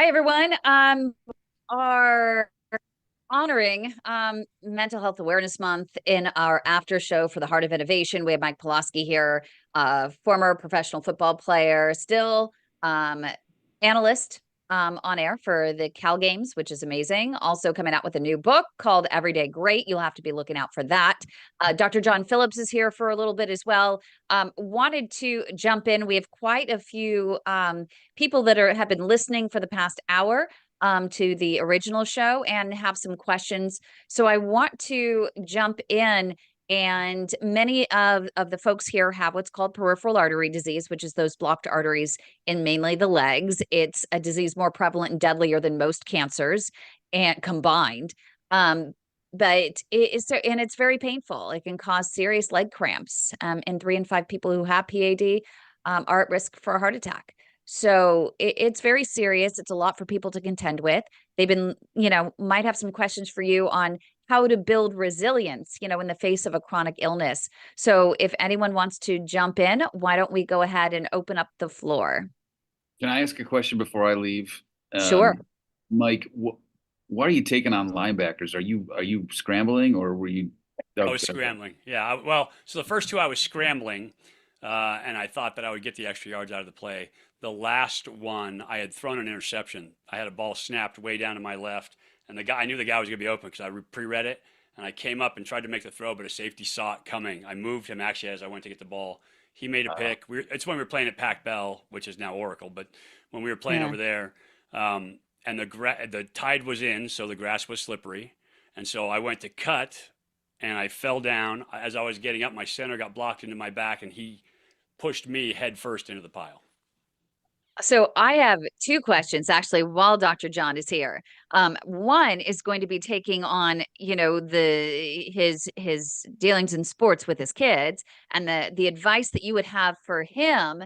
Hi, everyone. Are honoring Mental Health Awareness Month in our after show for the Heart of Innovation. We have Mike Palawski here, former professional football player, still analyst on air for the Cal Games, which is amazing. Also coming out with a new book called Everyday Great. You'll have to be looking out for that. Dr. John Phillips is here for a little bit as well. Wanted to jump in. We have quite a few people that have been listening for the past hour to the original show and have some questions. So I want to jump in, and many of the folks here have what's called peripheral artery disease, which is those blocked arteries in mainly the legs. It's a disease more prevalent and deadlier than most cancers and combined. But it's very painful. It can cause serious leg cramps. And 3 in 5 people who have PAD are at risk for a heart attack. So it's very serious. It's a lot for people to contend with. They've been, might have some questions for you on how to build resilience, in the face of a chronic illness. So if anyone wants to jump in, why don't we go ahead and open up the floor? Can I ask a question before I leave? Sure. Mike, why are you taking on linebackers? Are you scrambling or were you? I was scrambling. Yeah. Well, so the first two I was scrambling, and I thought that I would get the extra yards out of the play. The last one, I had thrown an interception. I had a ball snapped way down to my left, and I knew the guy was going to be open because I pre-read it, and I came up and tried to make the throw, but a safety saw it coming. I moved him actually as I went to get the ball. He made a pick. It's when we were playing at Pac Bell, which is now Oracle, but when we were playing over there, and the tide was in, so the grass was slippery, and so I went to cut, and I fell down. As I was getting up, my center got blocked into my back, and he pushed me head first into the pile. So I have 2 questions actually while Dr. John is here. One is going to be taking on, his dealings in sports with his kids, and the advice that you would have for him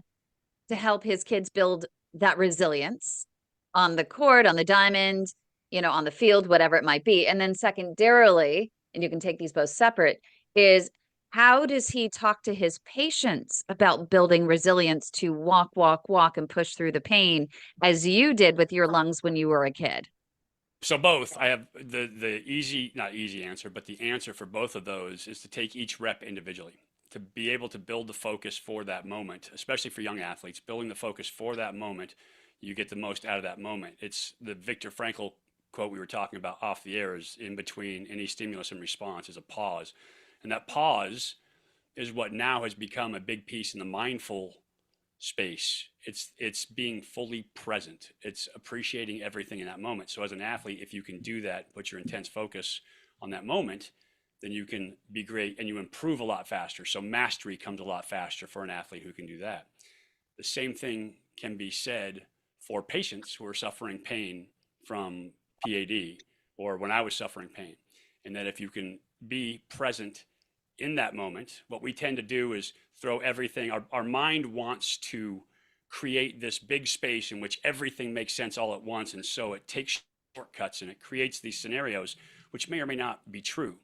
to help his kids build that resilience on the court, on the diamond, on the field, whatever it might be. And then secondarily, and you can take these both separate, is how does he talk to his patients about building resilience to walk, and push through the pain as you did with your lungs when you were a kid? So both. I have the easy, not easy answer, but the answer for both of those is to take each rep individually, to be able to build the focus for that moment, especially for young athletes. Building the focus for that moment, you get the most out of that moment. It's the Viktor Frankl quote we were talking about off the air, is in between any stimulus and response is a pause. And that pause is what now has become a big piece in the mindful space. It's being fully present. It's appreciating everything in that moment. So as an athlete, if you can do that, put your intense focus on that moment, then you can be great and you improve a lot faster. So mastery comes a lot faster for an athlete who can do that. The same thing can be said for patients who are suffering pain from P.A.D. or when I was suffering pain. And that if you can be present in that moment, what we tend to do is throw everything. Our mind wants to create this big space in which everything makes sense all at once. And so it takes shortcuts and it creates these scenarios, which may or may not be true.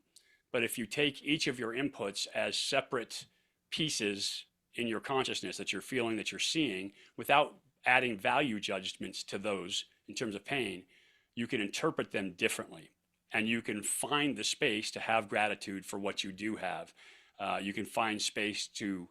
But if you take each of your inputs as separate pieces in your consciousness that you're feeling, that you're seeing, without adding value judgments to those in terms of pain, you can interpret them differently. And you can find the space to have gratitude for what you do have. You can find space to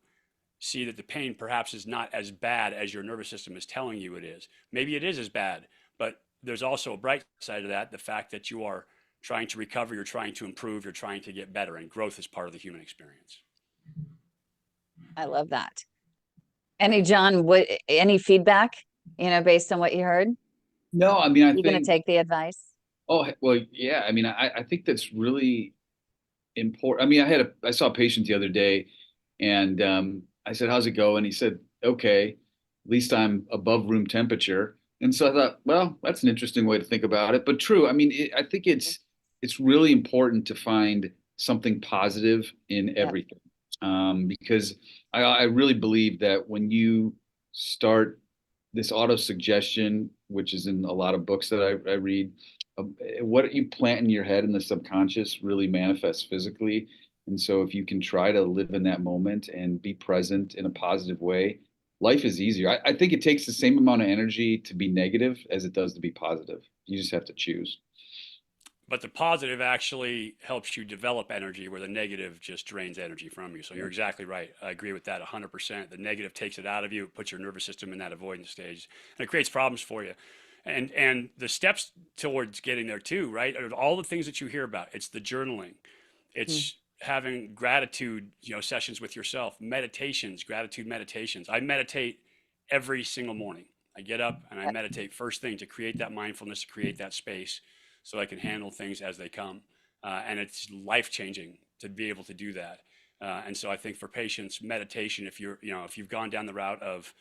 see that the pain perhaps is not as bad as your nervous system is telling you it is. Maybe it is as bad, but there's also a bright side of that, the fact that you are trying to recover, you're trying to improve, you're trying to get better, and growth is part of the human experience. I love that. Any feedback, based on what you heard? No, I mean, I You think. going to take the advice? Oh, well, yeah. I mean, I think that's really important. I mean, I saw a patient the other day, and I said, "How's it go?" And he said, "Okay, at least I'm above room temperature." And so I thought, well, that's an interesting way to think about it, but true. I mean, I think it's really important to find something positive in Yep. everything, because I really believe that when you start this auto suggestion, which is in a lot of books that I read, what you plant in your head in the subconscious really manifests physically. And so if you can try to live in that moment and be present in a positive way, life is easier. I think it takes the same amount of energy to be negative as it does to be positive. You just have to choose. But the positive actually helps you develop energy where the negative just drains energy from you. So you're exactly right. I agree with that 100%. The negative takes it out of you, puts your nervous system in that avoidance stage, and it creates problems for you. And the steps towards getting there too, right? Are all the things that you hear about. It's the journaling. It's having gratitude, sessions with yourself, meditations, gratitude meditations. I meditate every single morning. I get up and I meditate first thing to create that mindfulness, to create that space so I can handle things as they come. And it's life changing to be able to do that. And so I think for patients, meditation, if you've gone down the route of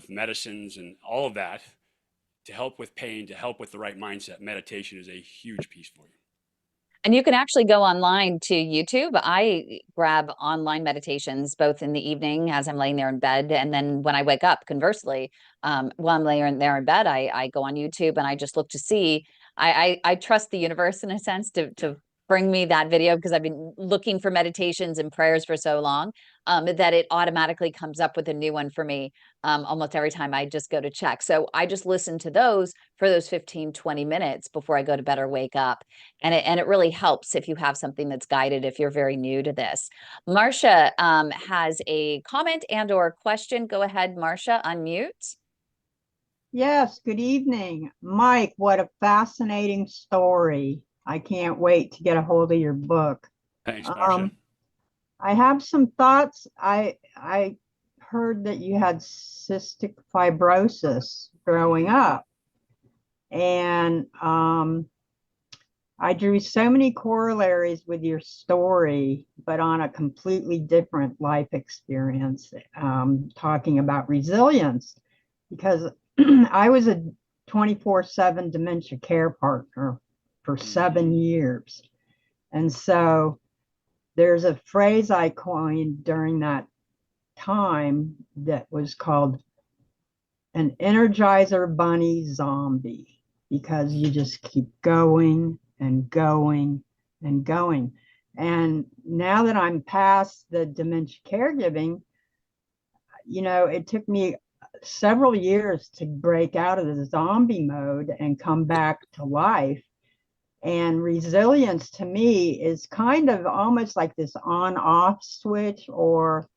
medicines and all of that to help with pain, to help with the right mindset, meditation is a huge piece for you. And you can actually go online to YouTube. I grab online meditations both in the evening as I'm laying there in bed. And then when I wake up, conversely, while I'm laying there in bed, I go on YouTube and I just look to see. I trust the universe in a sense to bring me that video because I've been looking for meditations and prayers for so long that it automatically comes up with a new one for me almost every time I just go to check. So I just listen to those for those 15, 20 minutes before I go to bed or wake up. And it really helps if you have something that's guided, if you're very new to this. Marcia has a comment and or question. Go ahead, Marcia, unmute. Yes, good evening. Mike, what a fascinating story. I can't wait to get a hold of your book. Thanks, Marcia. I have some thoughts. I heard that you had cystic fibrosis growing up. And I drew so many corollaries with your story, but on a completely different life experience, talking about resilience, because I was a 24/7 dementia care partner for 7 years. And so there's a phrase I coined during that time that was called an Energizer Bunny zombie, because you just keep going and going and going. And now that I'm past the dementia caregiving, it took me several years to break out of the zombie mode and come back to life. And resilience to me is kind of almost like this on-off switch, or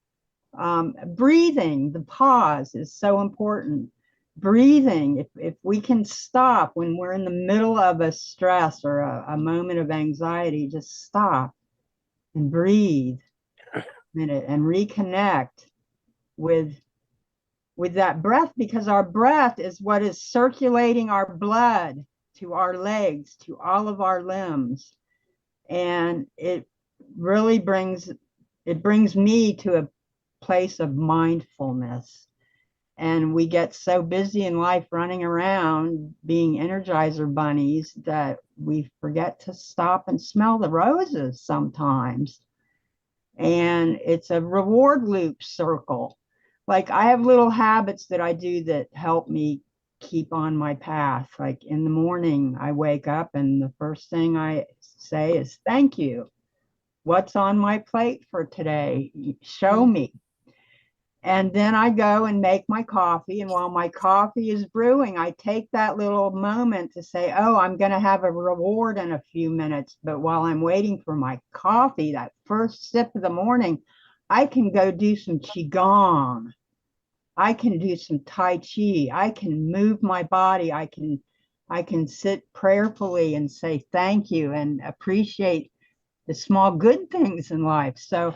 breathing. The pause is so important. Breathing, if we can stop when we're in the middle of a stress or a moment of anxiety, just stop and breathe a minute and reconnect with that breath, because our breath is what is circulating our blood to our legs, to all of our limbs. And it really brings me to a place of mindfulness. And we get so busy in life running around being Energizer bunnies that we forget to stop and smell the roses sometimes. And it's a reward loop circle. Like, I have little habits that I do that help me keep on my path. Like, in the morning, I wake up and the first thing I say is, thank you. What's on my plate for today? Show me. And then I go and make my coffee. And while my coffee is brewing, I take that little moment to say, oh, I'm going to have a reward in a few minutes. But while I'm waiting for my coffee, that first sip of the morning, I can go do some Qigong. I can do some Tai Chi. I can move my body. I can sit prayerfully and say thank you and appreciate the small good things in life. So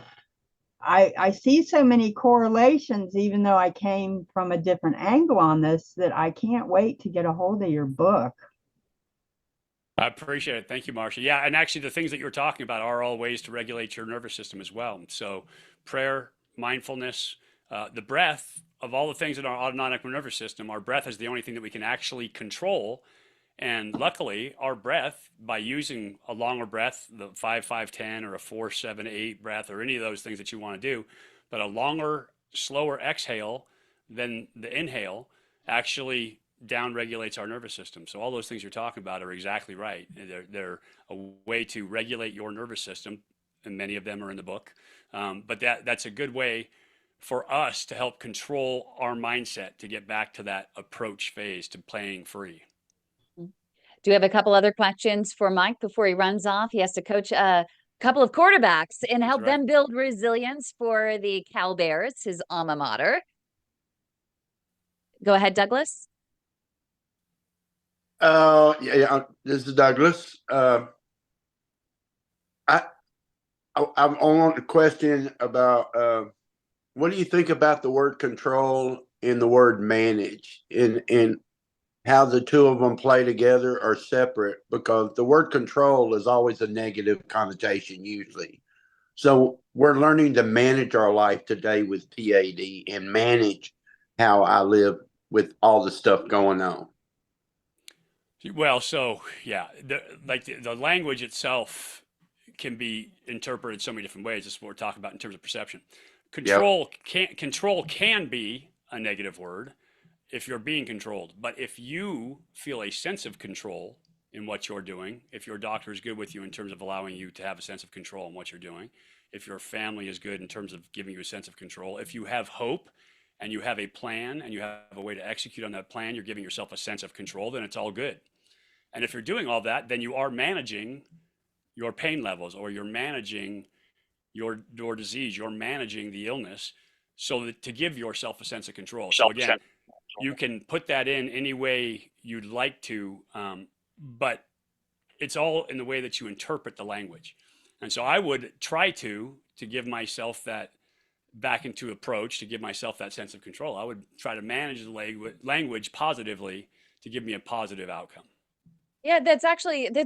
I see so many correlations, even though I came from a different angle on this, that I can't wait to get a hold of your book. I appreciate it. Thank you, Marcia. Yeah, and actually the things that you're talking about are all ways to regulate your nervous system as well. So prayer, mindfulness, the breath, of all the things in our autonomic nervous system, our breath is the only thing that we can actually control. And luckily, our breath, by using a longer breath, the 5-5-10 or a 4-7-8 breath, or any of those things that you want to do, but a longer, slower exhale than the inhale actually down regulates our nervous system. So all those things you're talking about are exactly right. They're a way to regulate your nervous system, and many of them are in the book. But that's a good way for us to help control our mindset to get back to that approach phase to playing free. Do you have a couple other questions for Mike before he runs off? He has to coach a couple of quarterbacks and help them build resilience for the Cal Bears, his alma mater. Go ahead, Douglas. This is Douglas. I'm on a question about what do you think about the word control and the word manage, and how the two of them play together or separate? Because the word control is always a negative connotation usually. So we're learning to manage our life today with P.A.D. and manage how I live with all the stuff going on. Well, so yeah, the language itself can be interpreted so many different ways. This is what we're talking about in terms of perception. Control can be a negative word if you're being controlled. But if you feel a sense of control in what you're doing, if your doctor is good with you in terms of allowing you to have a sense of control in what you're doing, if your family is good in terms of giving you a sense of control, if you have hope and you have a plan and you have a way to execute on that plan, you're giving yourself a sense of control, then it's all good. And if you're doing all that, then you are managing your pain levels, or you're managing your disease, you're managing the illness, so that to give yourself a sense of control. So again, you can put that in any way you'd like to, but it's all in the way that you interpret the language. And so I would try to give myself that back into approach, to give myself that sense of control. I would try to manage the language positively to give me a positive outcome. Yeah, that's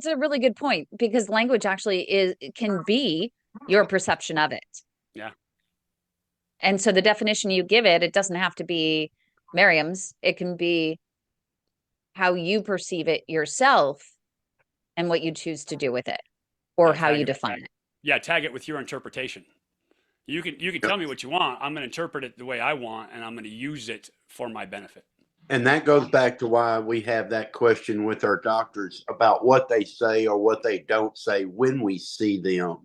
a really good point, because language actually can be your perception of it. Yeah. And so the definition you give it doesn't have to be Merriam's. It can be how you perceive it yourself and what you choose to do with it, or how you define it. Yeah, tag it with your interpretation. You can tell me what you want. I'm going to interpret it the way I want, and I'm going to use it for my benefit. And that goes back to why we have that question with our doctors about what they say or what they don't say when we see them.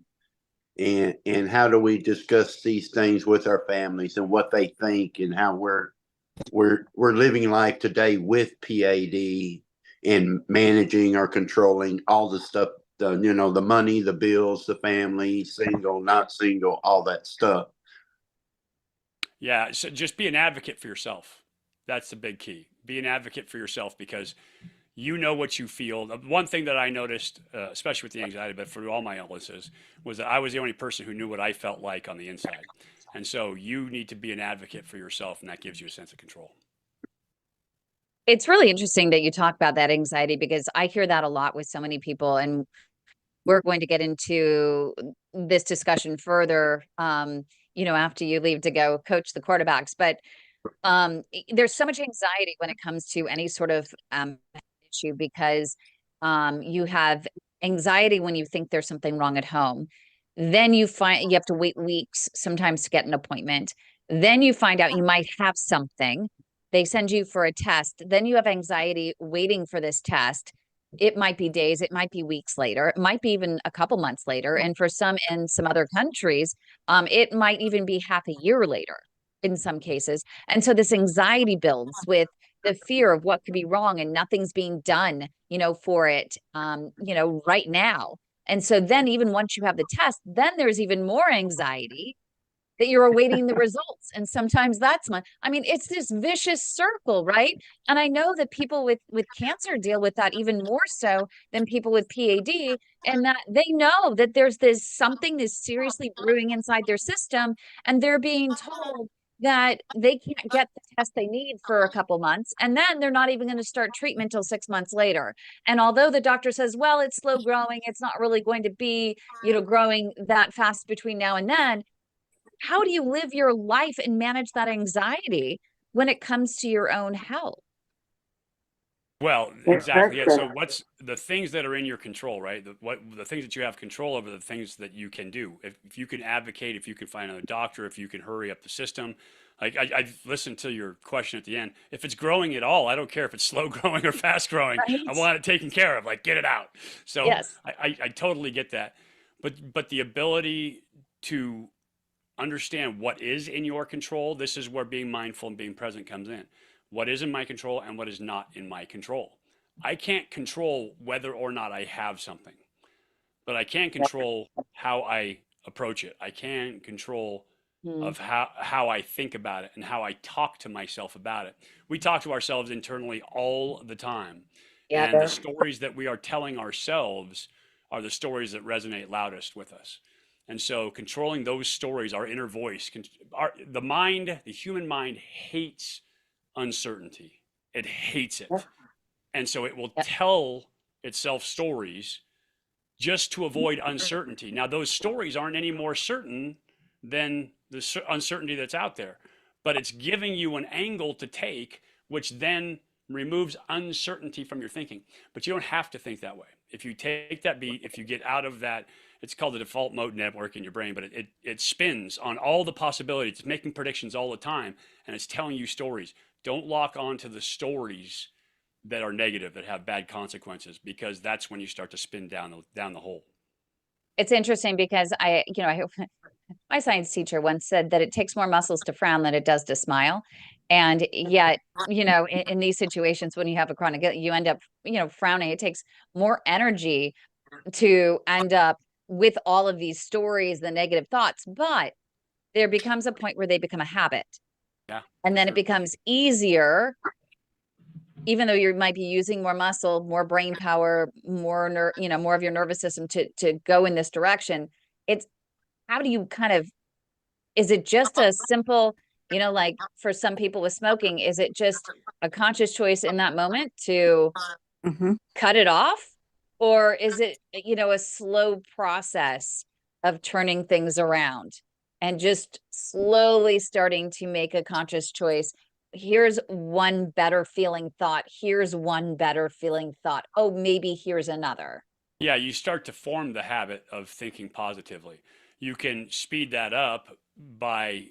And how do we discuss these things with our families and what they think, and how we're living life today with P.A.D. and managing or controlling all the stuff, the money, the bills, the family, single, not single, all that stuff. Yeah, so just be an advocate for yourself. That's the big key. Be an advocate for yourself, because you know what you feel. One thing that I noticed, especially with the anxiety, but for all my illnesses, was that I was the only person who knew what I felt like on the inside. And so you need to be an advocate for yourself, and that gives you a sense of control. It's really interesting that you talk about that anxiety, because I hear that a lot with so many people, and we're going to get into this discussion further, after you leave to go coach the quarterbacks. But there's so much anxiety when it comes to any sort of issue, because you have anxiety when you think there's something wrong at home. Then you find you have to wait weeks sometimes to get an appointment. Then you find out you might have something. They send you for a test. Then you have anxiety waiting for this test. It might be days, it might be weeks later, it might be even a couple months later. And for some, in some other countries, it might even be half a year later in some cases. And so this anxiety builds with the fear of what could be wrong and nothing's being done, for it, right now. And so then even once you have the test, then there's even more anxiety that you're awaiting the results. And sometimes it's this vicious circle, right? And I know that people with cancer deal with that even more so than people with PAD, and that they know that there's something is seriously brewing inside their system, and they're being told that they can't get the test they need for a couple months, and then they're not even going to start treatment till 6 months later. And although the doctor says, well, it's slow growing, it's not really going to be, growing that fast between now and then, how do you live your life and manage that anxiety when it comes to your own health? Well, exactly. Yeah. So what's the things that are in your control, right? The things that you have control over, the things that you can do. If you can advocate, if you can find another doctor, if you can hurry up the system. Like I listened to your question at the end. If it's growing at all, I don't care if it's slow growing or fast growing. Right. I want it taken care of, like get it out. So yes. I totally get that. But the ability to understand what is in your control. This is where being mindful and being present comes in. What is in my control and what is not in my control. I can't control whether or not I have something, but I can control how I approach it. I can control of how I think about it and how I talk to myself about it. We talk to ourselves internally all the time. Yeah. And the stories that we are telling ourselves are the stories that resonate loudest with us. And so controlling those stories, our inner voice, the human mind hates uncertainty. It hates it. And so it will tell itself stories just to avoid uncertainty. Now, those stories aren't any more certain than the uncertainty that's out there, but it's giving you an angle to take, which then removes uncertainty from your thinking. But you don't have to think that way. If you take that beat, if you get out of that, it's called the default mode network in your brain, but it spins on all the possibilities. It's making predictions all the time, and it's telling you stories. Don't lock on to the stories that are negative, that have bad consequences, because that's when you start to spin down the hole. It's interesting because my science teacher once said that it takes more muscles to frown than it does to smile. And yet, in these situations, when you have a chronic, you end up, frowning. It takes more energy to end up with all of these stories, the negative thoughts, but there becomes a point where they become a habit. Yeah. And then it becomes easier, even though you might be using more muscle, more brain power, more more of your nervous system to go in this direction. It's how do you is it just a simple, like for some people with smoking, is it just a conscious choice in that moment to cut it off? Or is it, a slow process of turning things around and just slowly starting to make a conscious choice? Here's one better feeling thought. Here's one better feeling thought. Oh, maybe here's another. Yeah, you start to form the habit of thinking positively. You can speed that up by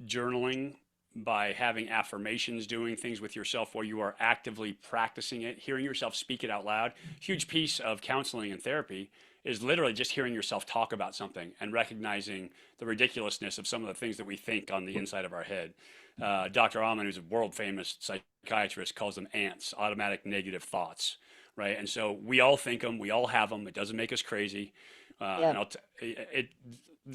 journaling, by having affirmations, doing things with yourself where you are actively practicing it, hearing yourself speak it out loud. Huge piece of counseling and therapy is literally just hearing yourself talk about something and recognizing the ridiculousness of some of the things that we think on the inside of our head. Dr. Amen, who's a world famous psychiatrist, calls them ants, automatic negative thoughts, right? And so we all think them, we all have them. It doesn't make us crazy. And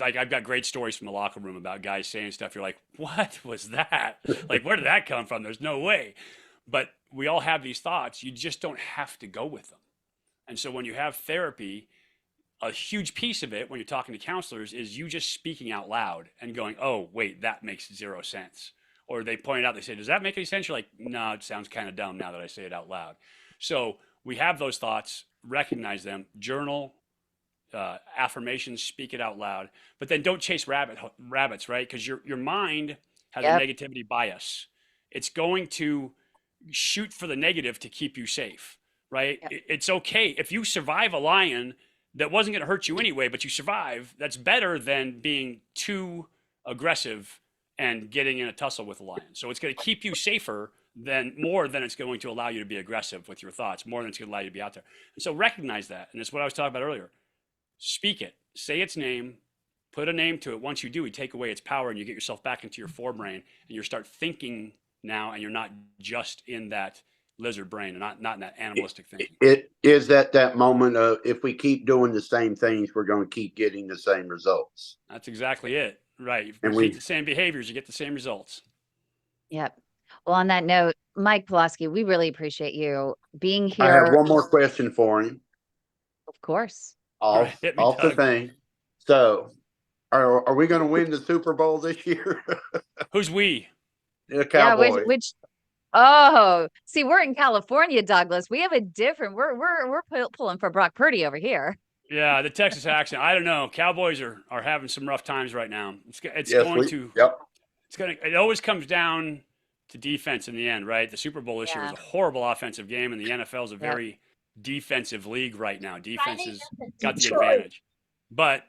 I've got great stories from the locker room about guys saying stuff. You're like, what was that? Like, where did that come from? There's no way. But we all have these thoughts. You just don't have to go with them. And so when you have therapy, a huge piece of it when you're talking to counselors is you just speaking out loud and going, oh, wait, that makes zero sense. Or they point it out, they say, does that make any sense? You're like, no, it sounds kind of dumb now that I say it out loud. So we have those thoughts, recognize them, journal, affirmations, speak it out loud, but then don't chase rabbits, right? Because your mind has a negativity bias. It's going to shoot for the negative to keep you safe, right? It's okay if you survive a lion that wasn't going to hurt you anyway, but you survive. That's better than being too aggressive and getting in a tussle with a lion. So it's going to keep you safer more than it's going to allow you to be aggressive with your thoughts, more than it's going to allow you to be out there. And so recognize that. And it's what I was talking about earlier. Speak it, say its name, put a name to it. Once you do, you take away its power and you get yourself back into your forebrain and you start thinking now, and you're not just in that lizard brain and not in that animalistic thinking. It is at that moment of, if we keep doing the same things, we're going to keep getting the same results. That's exactly it. Right. If And you get the same behaviors, you get the same results. Yep. Well, on that note, Mike Palawski, we really appreciate you being here. I have one more question for him. Of course. Off the thing. So, are we going to win the Super Bowl this year? Who's we? The Cowboys. Yeah, oh, see, we're in California, Douglas. We have a different. We're pulling for Brock Purdy over here. Yeah, the Texas accent. I don't know. Cowboys are having some rough times right now. It always comes down to defense in the end, right? The Super Bowl this year was a horrible offensive game, and the NFL is a very defensive league right now. Defense has got the advantage. But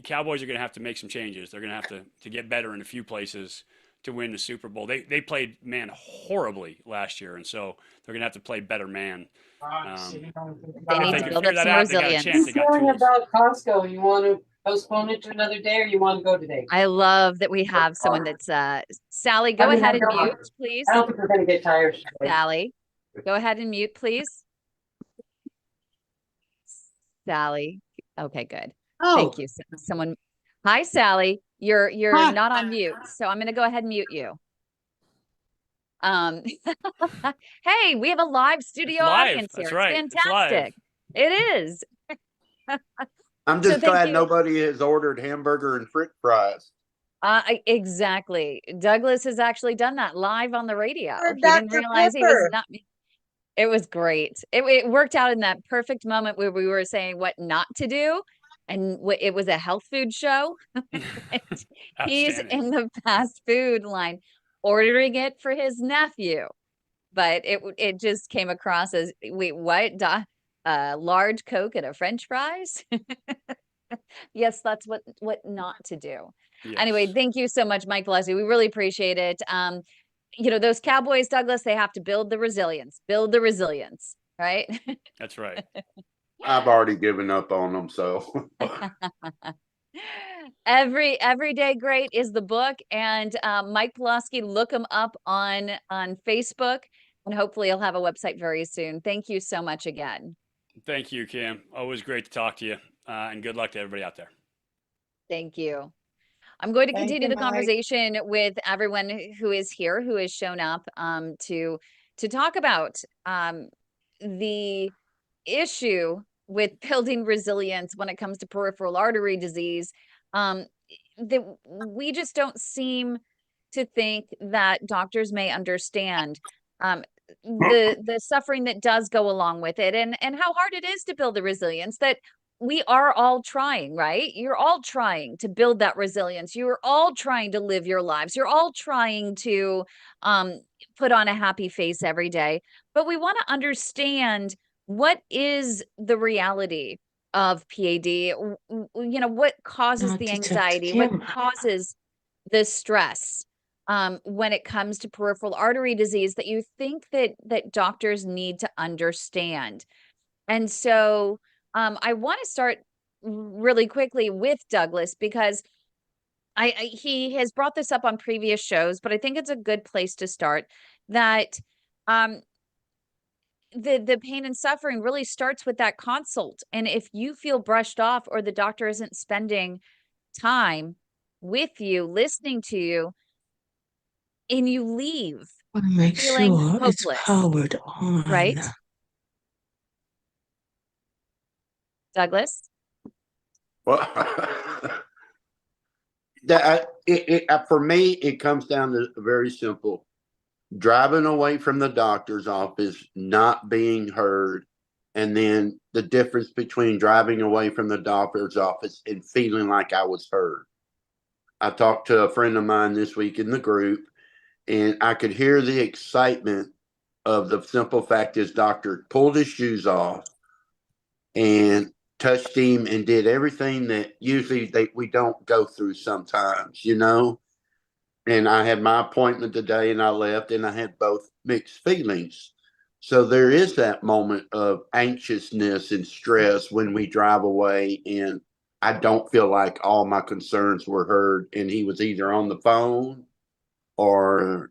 Cowboys are going to have to make some changes. They're going to have to get better in a few places to win the Super Bowl. They played man horribly last year, and so they're gonna have to play better man. They If need they to can build figure up that some out, they got a chance. resilience. They got Feeling tools. about Costco, you want to postpone it to another day, or you want to go today? I love that we have someone that's Sally, go I mean, ahead I and don't- mute, please. I don't think we're going to get tired today. Sally, go ahead and mute, please. Sally. Okay, good. Thank you. Someone. Hi, Sally. You're Hi. not on mute, so I'm going to go ahead and mute you. Hey, we have a live studio live. audience here. That's It's right. It's live. fantastic. It is. I'm So just thank glad you. nobody has ordered hamburger and french fries. Exactly. Douglas has actually done that live on the radio. Or He didn't Dr. realize he was Pepper. not. It was great. It worked out in that perfect moment where we were saying what not to do, and it was a health food show. He's in the fast food line ordering it for his nephew, but it just came across as, wait, what? Large Coke and a French fries? Yes, that's what not to do. Yes. Anyway, thank you so much, Mike Palawski. We really appreciate it. You know, those Cowboys, Douglas, they have to build the resilience, right? That's right. I've already given up on them, so. Everyday Great is the book, and Mike Palawski, look him up on Facebook, and hopefully he'll have a website very soon. Thank you so much again. Thank you, Kim. Always great to talk to you, and good luck to everybody out there. Thank you. I'm going to Thank continue you, the Mike. conversation with everyone who is here, who has shown up to talk about the issue with building resilience when it comes to peripheral artery disease. That we just don't seem to think that doctors may understand the suffering that does go along with it, and how hard it is to build the resilience that we are all trying, right? You're all trying to build that resilience. You're all trying to live your lives. You're all trying to put on a happy face every day. But we want to understand, what is the reality of PAD? You know, what causes the anxiety? What causes the stress when it comes to peripheral artery disease that you think that doctors need to understand? And so I want to start really quickly with Douglas, because he has brought this up on previous shows, but I think it's a good place to start, that the pain and suffering really starts with that consult. And if you feel brushed off, or the doctor isn't spending time with you, listening to you, and you leave feeling hopeless, it's powered on. right? Douglas? Well, for me, it comes down to very simple: driving away from the doctor's office, not being heard, and then the difference between driving away from the doctor's office and feeling like I was heard. I talked to a friend of mine this week in the group, and I could hear the excitement of the simple fact his doctor pulled his shoes off and touched him and did everything that usually we don't go through sometimes, you know? And I had my appointment today, and I left, and I had both mixed feelings. So there is that moment of anxiousness and stress when we drive away, and I don't feel like all my concerns were heard, and he was either on the phone, or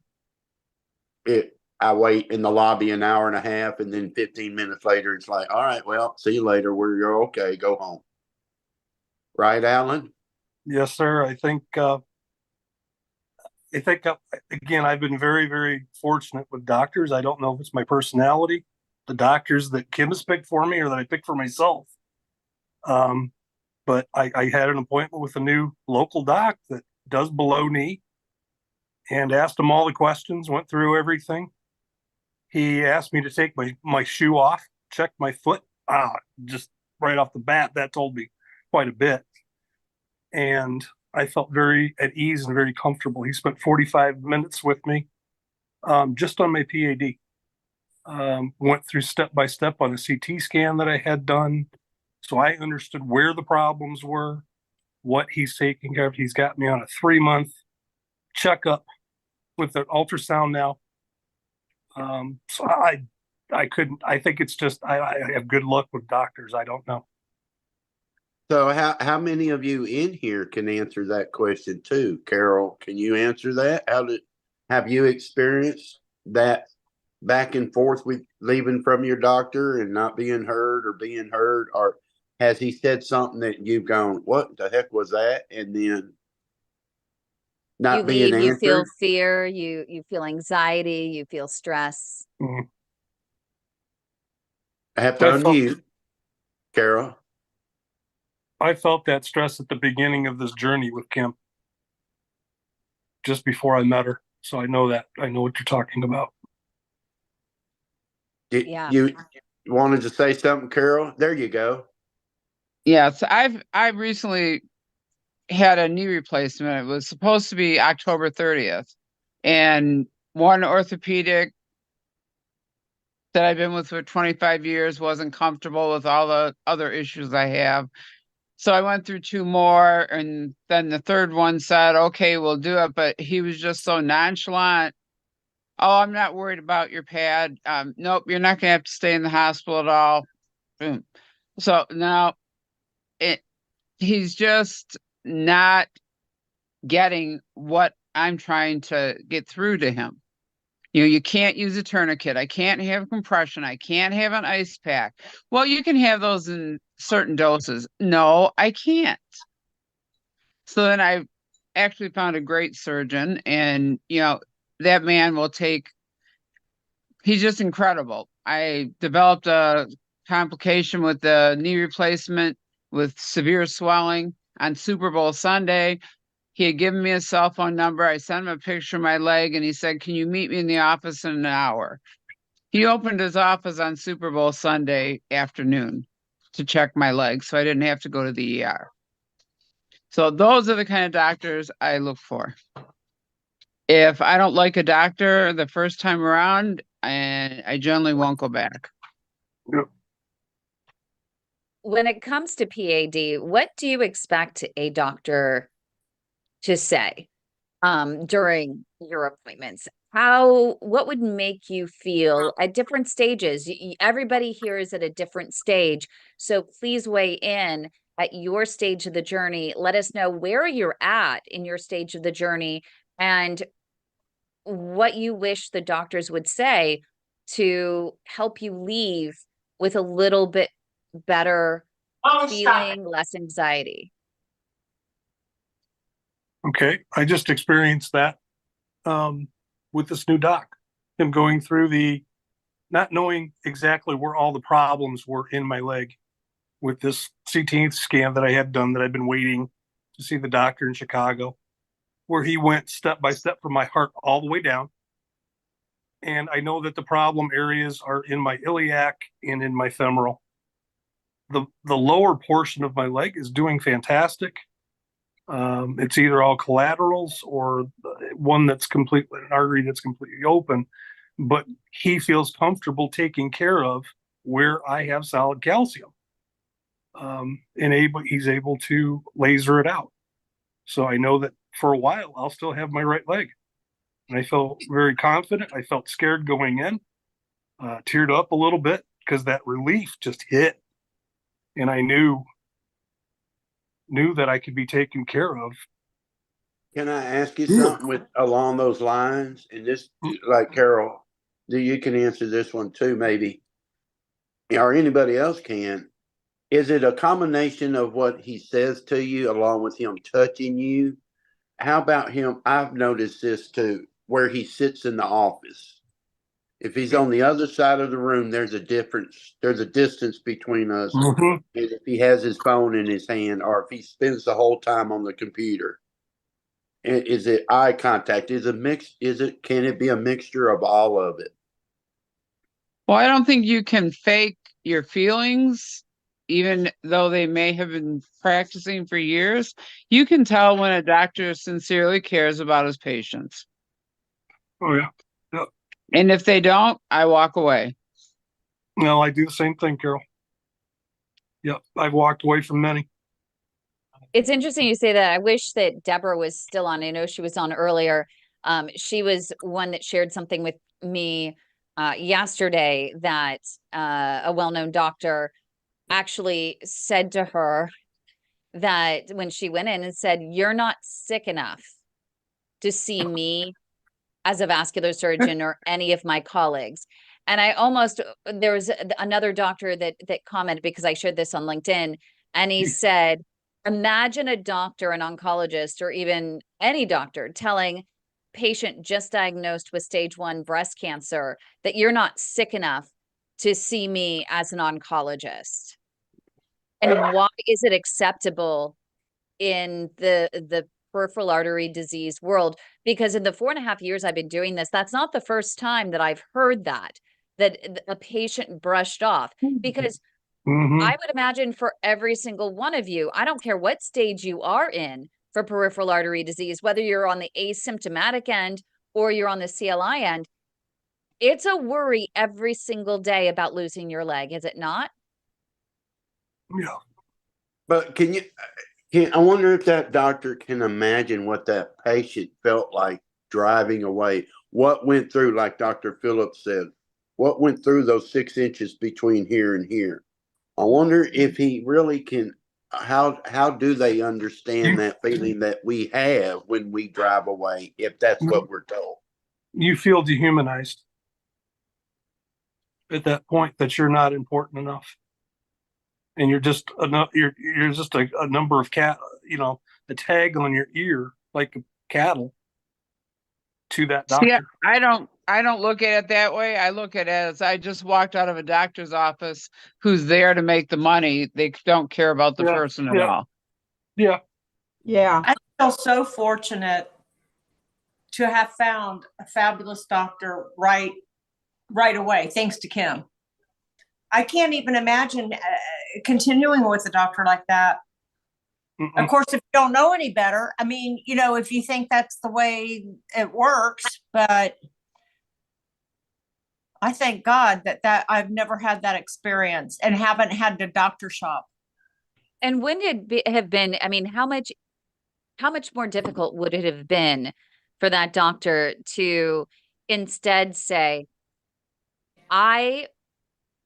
I wait in the lobby an hour and a half, and then 15 minutes later, it's like, all right, well, see you later. You're okay. Go home. Right, Alan? Yes, sir. I think again, I've been very, very fortunate with doctors. I don't know if it's my personality, the doctors that Kim has picked for me, or that I picked for myself. But I had an appointment with a new local doc that does below knee, and asked him all the questions, went through everything. He asked me to take my shoe off, check my foot. Just right off the bat, that told me quite a bit. And I felt very at ease and very comfortable. He spent 45 minutes with me just on my PAD. Went through step by step on a CT scan that I had done. So I understood where the problems were, what he's taking care of. He's got me on a 3-month checkup with the ultrasound now. So I couldn't, I think it's just, I have good luck with doctors. I don't know. So how many of you in here can answer that question too? Carol, can you answer that? Have you experienced that back and forth with leaving from your doctor and not being heard or being heard? Or has he said something that you've gone, what the heck was that? And then not You being leave, you feel answered? fear, you feel anxiety, you feel stress. Mhm. I have to I felt- unmute. Carol. I felt that stress at the beginning of this journey with Kim, just before I met her. So I know what you're talking about. Did Yeah. you wanted to say something, Carol? There you go. Yes, I've recently had a knee replacement. It was supposed to be October 30th. And one orthopedic that I've been with for 25 years wasn't comfortable with all the other issues I have. So I went through two more, and then the third one said, okay, we'll do it. But he was just so nonchalant. Oh, I'm not worried about your pad. Nope, you're not gonna have to stay in the hospital at all. Boom. So now he's just not getting what I'm trying to get through to him. You know, you can't use a tourniquet. I can't have compression. I can't have an ice pack. Well, you can have those in certain doses. No, I can't. So then I actually found a great surgeon, and that man will take, he's just incredible. I developed a complication with the knee replacement with severe swelling on Super Bowl Sunday. He had given me a cell phone number. I sent him a picture of my leg, and he said, can you meet me in the office in an hour? He opened his office on Super Bowl Sunday afternoon to check my leg, so I didn't have to go to the ER. So those are the kind of doctors I look for. If I don't like a doctor the first time around, and I generally won't go back. When it comes to PAD, what do you expect a doctor to say during your appointments? What would make you feel at different stages? Everybody here is at a different stage. So please weigh in at your stage of the journey. Let us know where you're at in your stage of the journey and what you wish the doctors would say to help you leave with a little bit better feeling, less anxiety. Okay, I just experienced that with this new doc. Him going through not knowing exactly where all the problems were in my leg with this CT scan that I had done that I've been waiting to see the doctor in Chicago, where he went step by step from my heart all the way down. And I know that the problem areas are in my iliac and in my femoral. The lower portion of my leg is doing fantastic. It's either all collaterals or one that's completely an artery that's completely open, but he feels comfortable taking care of where I have solid calcium. He's able to laser it out. So I know that for a while I'll still have my right leg. And I felt very confident. I felt scared going in, teared up a little bit because that relief just hit. And I knew that I could be taken care of. Can I ask you something along those lines? And this, like Carol, you can answer this one too, maybe, or anybody else can. Is it a combination of what he says to you along with him touching you? How about him? I've noticed this too, where he sits in the office. If he's on the other side of the room, there's a difference. There's a distance between us. Mm-hmm. And if he has his phone in his hand, or if he spends the whole time on the computer, is it eye contact? Is a mix? Can it be a mixture of all of it? Well, I don't think you can fake your feelings, even though they may have been practicing for years. You can tell when a doctor sincerely cares about his patients. Oh, yeah. Yeah. And if they don't, I walk away. No, I do the same thing, Carol. Yep, I've walked away from many. It's interesting you say that. I wish that Deborah was still on. I know she was on earlier. She was one that shared something with me yesterday that a well-known doctor actually said to her that when she went in and said, "You're not sick enough to see me as a vascular surgeon or any of my colleagues." And I almost, there was another doctor that commented, because I shared this on LinkedIn, and he said, imagine a doctor, an oncologist, or even any doctor telling patient just diagnosed with stage 1 breast cancer that you're not sick enough to see me as an oncologist. And why is it acceptable in the peripheral artery disease world? Because in the 4.5 years I've been doing this, that's not the first time that I've heard that a patient brushed off. Because I would imagine for every single one of you, I don't care what stage you are in for peripheral artery disease, whether you're on the asymptomatic end or you're on the CLI end, it's a worry every single day about losing your leg, is it not? Yeah. But I wonder if that doctor can imagine what that patient felt like driving away. What went through, like Dr. Phillips said, what went through those 6 inches between here and here. I wonder if he really can, how do they understand that feeling that we have when we drive away, if that's what we're told? You feel dehumanized at that point, that you're not important enough. And you're just you're just a number of a tag on your ear, like cattle to that doctor. See, I don't look at it that way. I look at it as I just walked out of a doctor's office who's there to make the money. They don't care about the person at all. Yeah. Yeah. I feel so fortunate to have found a fabulous doctor right away, thanks to Kim. I can't even imagine continuing with a doctor like that. Of course, if you don't know any better, I mean, if you think that's the way it works, but I thank God that I've never had that experience and haven't had to doctor shop. And wouldn't it have been, I mean, how much more difficult would it have been for that doctor to instead say, I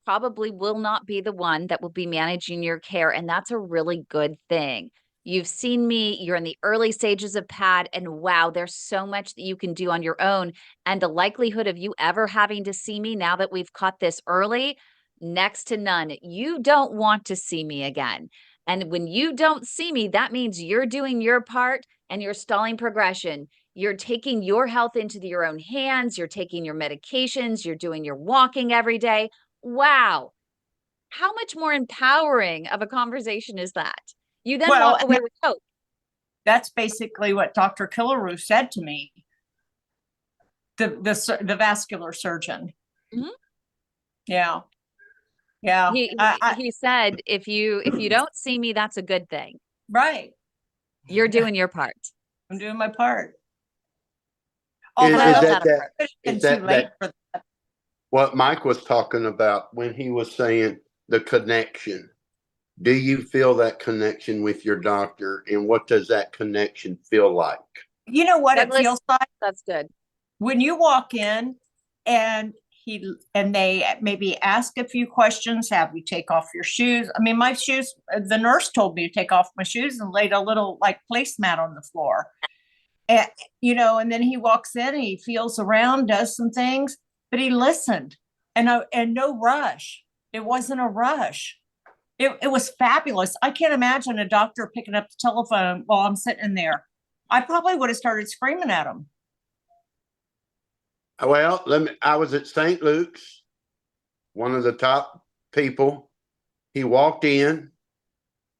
probably will not be the one that will be managing your care, and that's a really good thing. You've seen me, you're in the early stages of P.A.D, and wow, there's so much that you can do on your own. And the likelihood of you ever having to see me now that we've caught this early, next to none. You don't want to see me again. And when you don't see me, that means you're doing your part and you're stalling progression. You're taking your health into your own hands. You're taking your medications. You're doing your walking every day. Wow. How much more empowering of a conversation is that? You then walk away with hope. That's basically what Dr. Killaroo said to me, the vascular surgeon. Mm-hmm. Yeah. Yeah. He said, if you don't see me, that's a good thing. Right. You're doing your part. I'm doing my part. Is that what Mike was talking about when he was saying the connection? Do you feel that connection with your doctor, and what does that connection feel like? You know what Douglas, it feels like? That's good. When you walk in and they maybe ask a few questions, have you take off your shoes? I mean, my shoes, the nurse told me to take off my shoes and laid a little like placemat on the floor. And, and then he walks in and he feels around, does some things, but he listened and no rush. It wasn't a rush. It was fabulous. I can't imagine a doctor picking up the telephone while I'm sitting in there. I probably would have started screaming at him. Well, I was at St. Luke's, one of the top people. He walked in.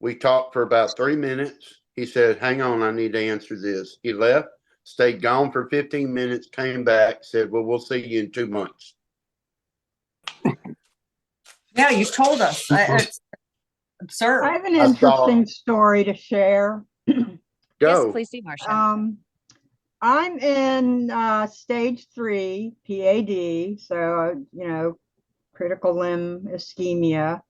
We talked for about 3 minutes. He said, hang on, I need to answer this. He left, stayed gone for 15 minutes, came back, said, well, we'll see you in 2 months. Yeah, you told us. It's absurd. I have an interesting story to share. Yes, please do, Marcia. I'm in stage 3 P.A.D, so critical limb ischemia,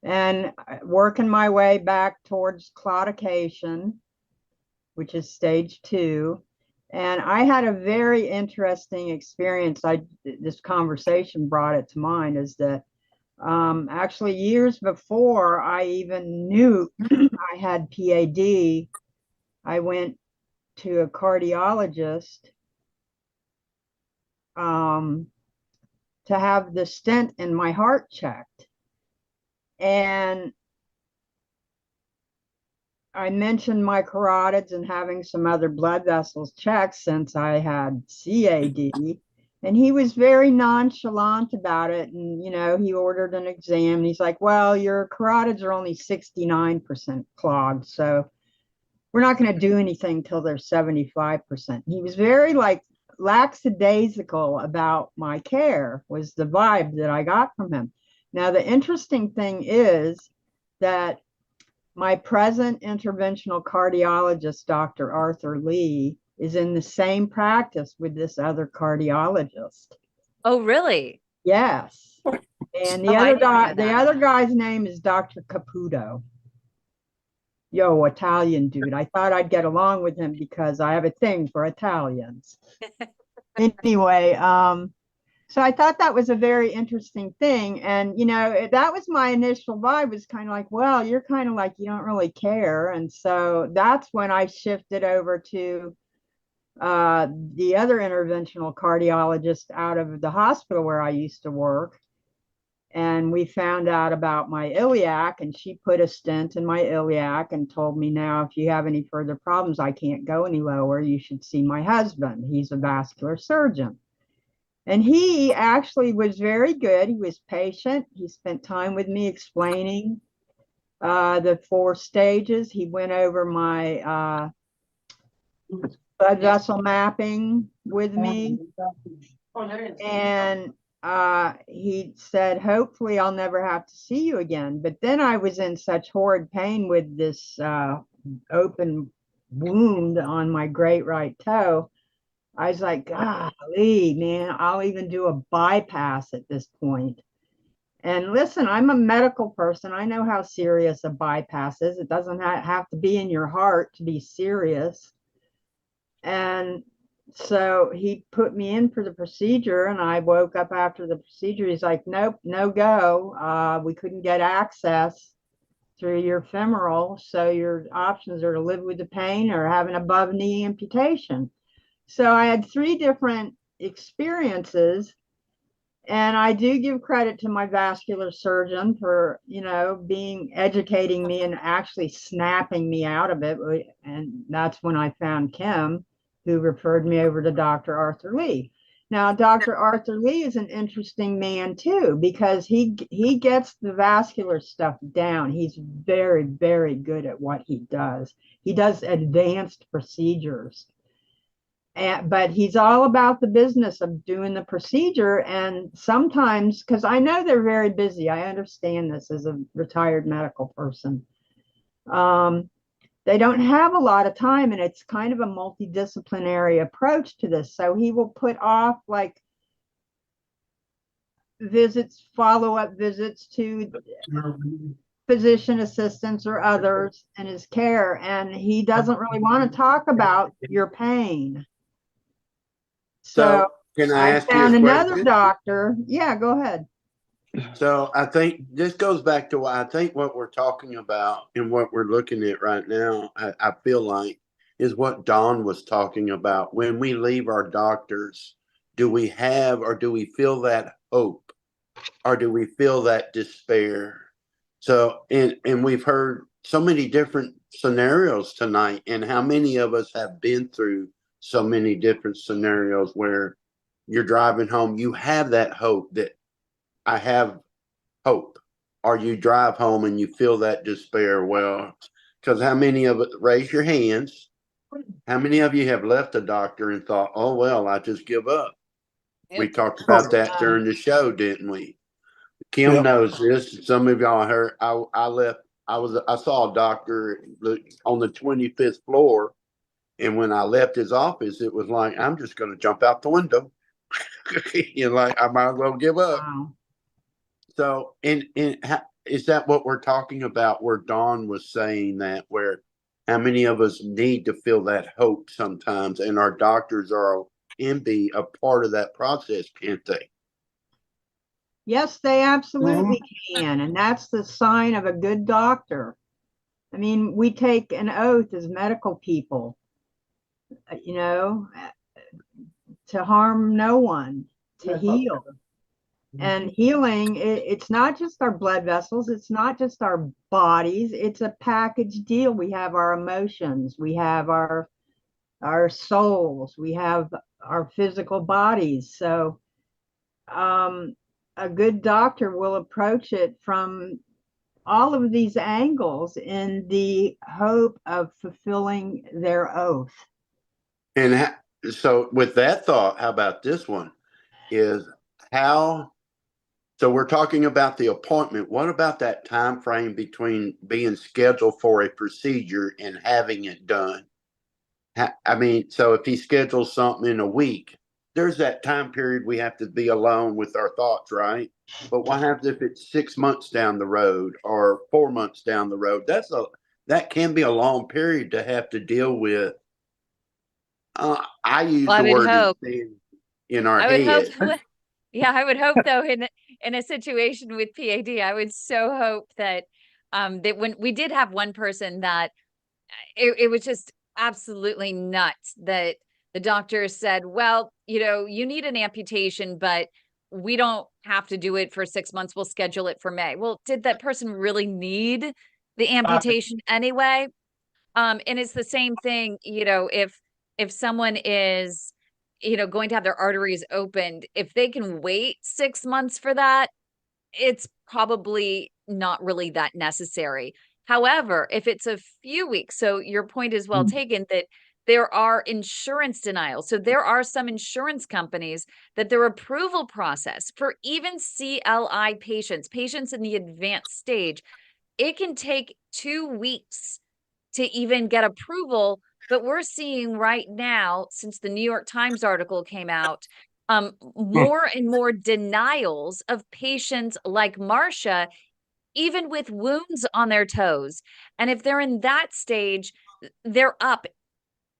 and working my way back towards claudication, which is stage 2. And I had a very interesting experience. This conversation brought it to mind, is that actually years before I even knew I had PAD, I went to a cardiologist to have the stent in my heart checked. And I mentioned my carotids and having some other blood vessels checked since I had CAD. And he was very nonchalant about it. And, you know, he ordered an exam. And he's like, well, your carotids are only 69% clogged. So we're not going to do anything till they're 75%. He was very like lackadaisical about my care, was the vibe that I got from him. Now, the interesting thing is that my present interventional cardiologist, Dr. Arthur Lee, is in the same practice with this other cardiologist. Oh, really? Yes. And the Oh, I other didn't know guy, the that. other guy's name is Dr. Caputo. Yo, Italian dude. I thought I'd get along with him because I have a thing for Italians. Anyway, so I thought that was a very interesting thing. And, you know, that was my initial vibe, was kind of like, well, you're kind of like, you don't really care. And so that's when I shifted over to the other interventional cardiologist out of the hospital where I used to work. And we found out about my iliac, and she put a stent in my iliac and told me, now, if you have any further problems, I can't go any lower. You should see my husband. He's a vascular surgeon. And he actually was very good. He was patient. He spent time with me explaining the 4 stages. He went over my blood vessel mapping with me. And he said, hopefully I'll never have to see you again. But then I was in such horrid pain with this open wound on my great right toe. I was like, golly, man, I'll even do a bypass at this point. And listen, I'm a medical person. I know how serious a bypass is. It doesn't have to be in your heart to be serious. And so he put me in for the procedure, and I woke up after the procedure. He's like, nope, no go. We couldn't get access through your femoral. So your options are to live with the pain or have an above knee amputation. So I had 3 different experiences, and I do give credit to my vascular surgeon for, you know, educating me and actually snapping me out of it. And that's when I found Kim, who referred me over to Dr. Arthur Lee. Now, Dr. Arthur Lee is an interesting man too, because he gets the vascular stuff down. He's very, very good at what he does. He does advanced procedures. But he's all about the business of doing the procedure. And sometimes, because I know they're very busy, I understand this as a retired medical person. They don't have a lot of time, and it's kind of a multidisciplinary approach to this. So he will put off like visits, follow-up visits to physician assistants or others in his care, and he doesn't really want to talk about your pain. So can I I ask you found a another question? doctor. Yeah, go ahead. So I think this goes back to what I think what we're talking about and what we're looking at right now, I feel like, is what Dawn was talking about. When we leave our doctors, do we have or do we feel that hope, or do we feel that despair? So, and we've heard so many different scenarios tonight, and how many of us have been through so many different scenarios where you're driving home, you have that hope that I have hope, or you drive home and you feel that despair. Well, because how many of it, raise your hands, how many of you have left a doctor and thought, oh, well, I just give up? Yep. We talked about that during the show, didn't we? Kim knows this. Some of y'all heard. I left. I saw a doctor on the 25th floor, and when I left his office, it was like, I'm just going to jump out the window. You know, like I might as well give up. Wow. So, is that what we're talking about? Where Dawn was saying that, where How many of us need to feel that hope sometimes? And our doctors can be a part of that process, can't they? Yes, they absolutely can. And that's the sign of a good doctor. I mean, we take an oath as medical people, you know, to harm no one, to heal. And healing, it's not just our blood vessels, it's not just our bodies, it's a package deal. We have our emotions, we have our souls, we have our physical bodies. So a good doctor will approach it from all of these angles in the hope of fulfilling their oath. And so, with that thought, how about this one? Is how So we're talking about the appointment. What about that time frame between being scheduled for a procedure and having it done? I mean, so if he schedules something in a week, there's that time period we have to be alone with our thoughts, right? But what happens if it's 6 months down the road or 4 months down the road? That can be a long period to have to deal with. I use Well, I the would word hope. in our I would hope. head. Yeah, I would hope though in a situation with PAD, I would so hope that that when we did have one person that it was just absolutely nuts that the doctor said, well, you need an amputation, but we don't have to do it for 6 months. We'll schedule it for May. Well, did that person really need the amputation anyway? And it's the same thing, if someone is, going to have their arteries opened, if they can wait 6 months for that, it's probably not really that necessary. However, if it's a few weeks, so your point is well taken that there are insurance denials. So there are some insurance companies that their approval process for even CLI patients in the advanced stage, it can take 2 weeks to even get approval. But we're seeing right now, since the New York Times article came out, more and more denials of patients like Marcia, even with wounds on their toes. And if they're in that stage, they're up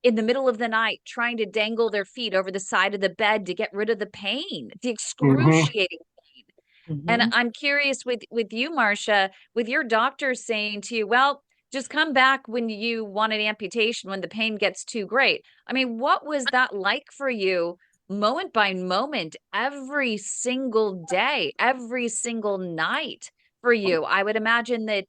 in the middle of the night trying to dangle their feet over the side of the bed to get rid of the pain, the excruciating pain. And I'm curious with you, Marcia, with your doctor saying to you, well, just come back when you want an amputation, when the pain gets too great. I mean, what was that like for you, moment by moment, every single day, every single night for you? I would imagine that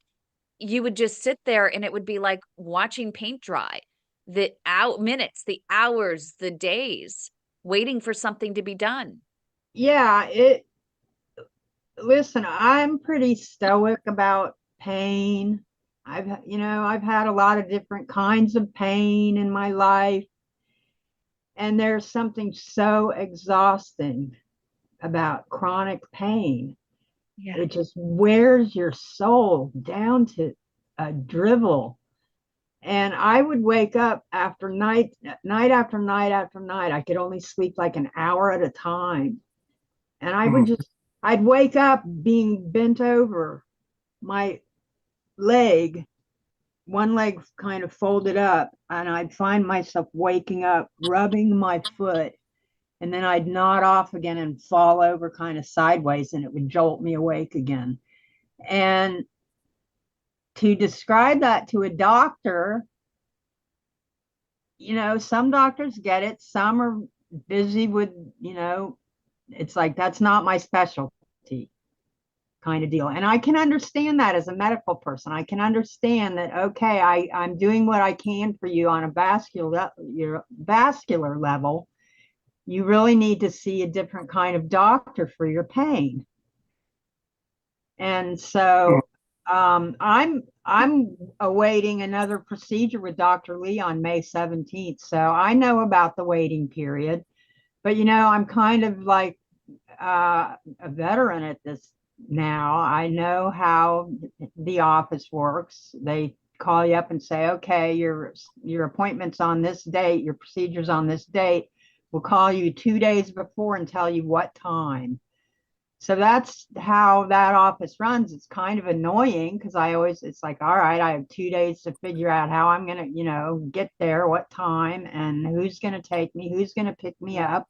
you would just sit there and it would be like watching paint dry, the minutes, the hours, the days, waiting for something to be done. Yeah, listen, I'm pretty stoic about pain. I've had a lot of different kinds of pain in my life. And there's something so exhausting about chronic pain. Yeah. It just wears your soul down to a drivel. And I would wake up after night after night after night. I could only sleep like an hour at a time. And I'd wake up being bent over, my one leg kind of folded up, and I'd find myself waking up, rubbing my foot, and then I'd nod off again and fall over kind of sideways, and it would jolt me awake again. And to describe that to a doctor, some doctors get it, some are busy with, it's like, that's not my specialty kind of deal. And I can understand that as a medical person. I can understand that, okay, I'm doing what I can for you on a vascular level. You really need to see a different kind of doctor for your pain. And so I'm awaiting another procedure with Dr. Lee on May 17th. So I know about the waiting period, but I'm kind of like a veteran at this now. I know how the office works. They call you up and say, okay, your appointment's on this date, your procedure's on this date. We'll call you 2 days before and tell you what time. So that's how that office runs. It's kind of annoying because it's like, all right, I have 2 days to figure out how I'm going to, get there, what time, and who's going to take me, who's going to pick me up.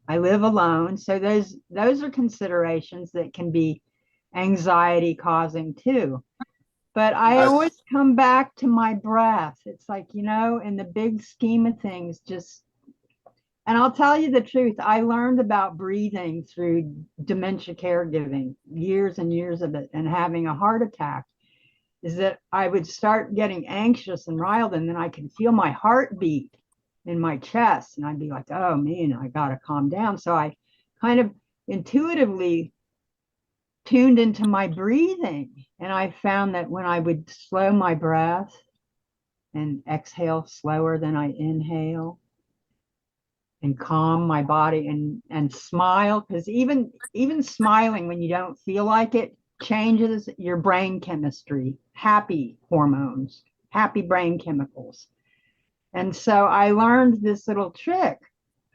I live alone. So those are considerations that can be anxiety causing too. But I always come back to my breath. It's like, in the big scheme of things, and I'll tell you the truth, I learned about breathing through dementia caregiving, years and years of it, and having a heart attack, is that I would start getting anxious and riled, and then I could feel my heartbeat in my chest. And I'd be like, oh man, I got to calm down. So I kind of intuitively tuned into my breathing. And I found that when I would slow my breath and exhale slower than I inhale, and calm my body and smile, because even smiling when you don't feel like it changes your brain chemistry, happy hormones, happy brain chemicals. And so I learned this little trick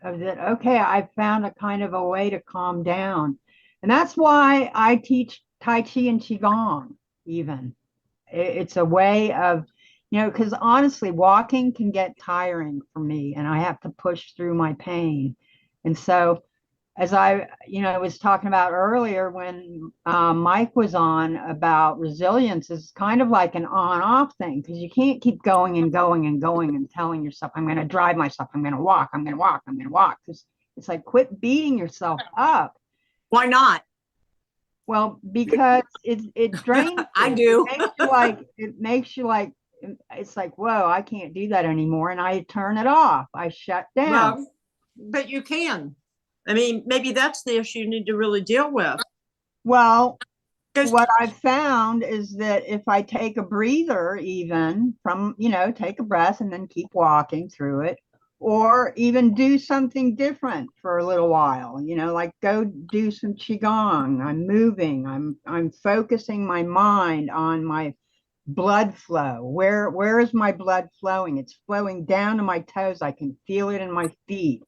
of that. Okay, I found a kind of a way to calm down. And that's why I teach Tai Chi and Qigong. Even it's a way of, because honestly, walking can get tiring for me, and I have to push through my pain. And so, as I was talking about earlier when Mike was on about resilience, is kind of like an on-off thing, because you can't keep going and going and going and telling yourself, I'm going to drive myself, I'm going to walk, I'm going to walk, I'm going to walk. Because it's like, quit beating yourself up. Why not? Well, because it drains. I do. It makes you like, it's like, whoa, I can't do that anymore. And I turn it off. I shut down. Well, but you can. I mean, maybe that's the issue you need to really deal with. Well, what I've found is that if I take a breather, even from, take a breath and then keep walking through it, or even do something different for a little while, like go do some Qigong. I'm moving, I'm focusing my mind on my blood flow. Where is my blood flowing? It's flowing down to my toes. I can feel it in my feet.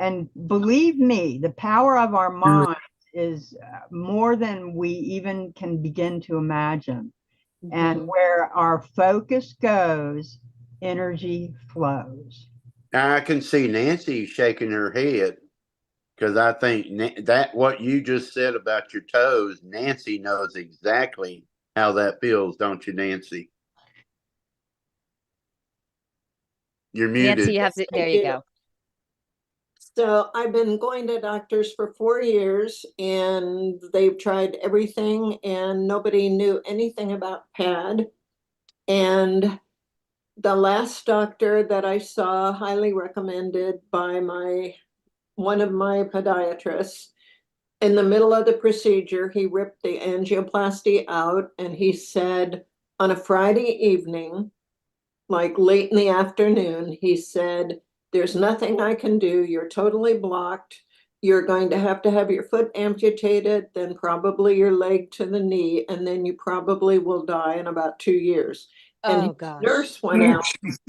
And believe me, the power of our mind is more than we even can begin to imagine. And where our focus goes, energy flows. I can see Nancy shaking her head, because I think that what you just said about your toes, Nancy knows exactly how that feels, don't you, Nancy? You're muted. Nancy, you have to, there you go. So I've been going to doctors for 4 years, and they've tried everything, and nobody knew anything about P.A.D. And the last doctor that I saw, highly recommended by one of my podiatrists, in the middle of the procedure, he ripped the angioplasty out, and he said on a Friday evening, like late in the afternoon, he said, there's nothing I can do. You're totally blocked. You're going to have your foot amputated, then probably your leg to the knee, and then you probably will die in about 2 years. And gosh. nurse went out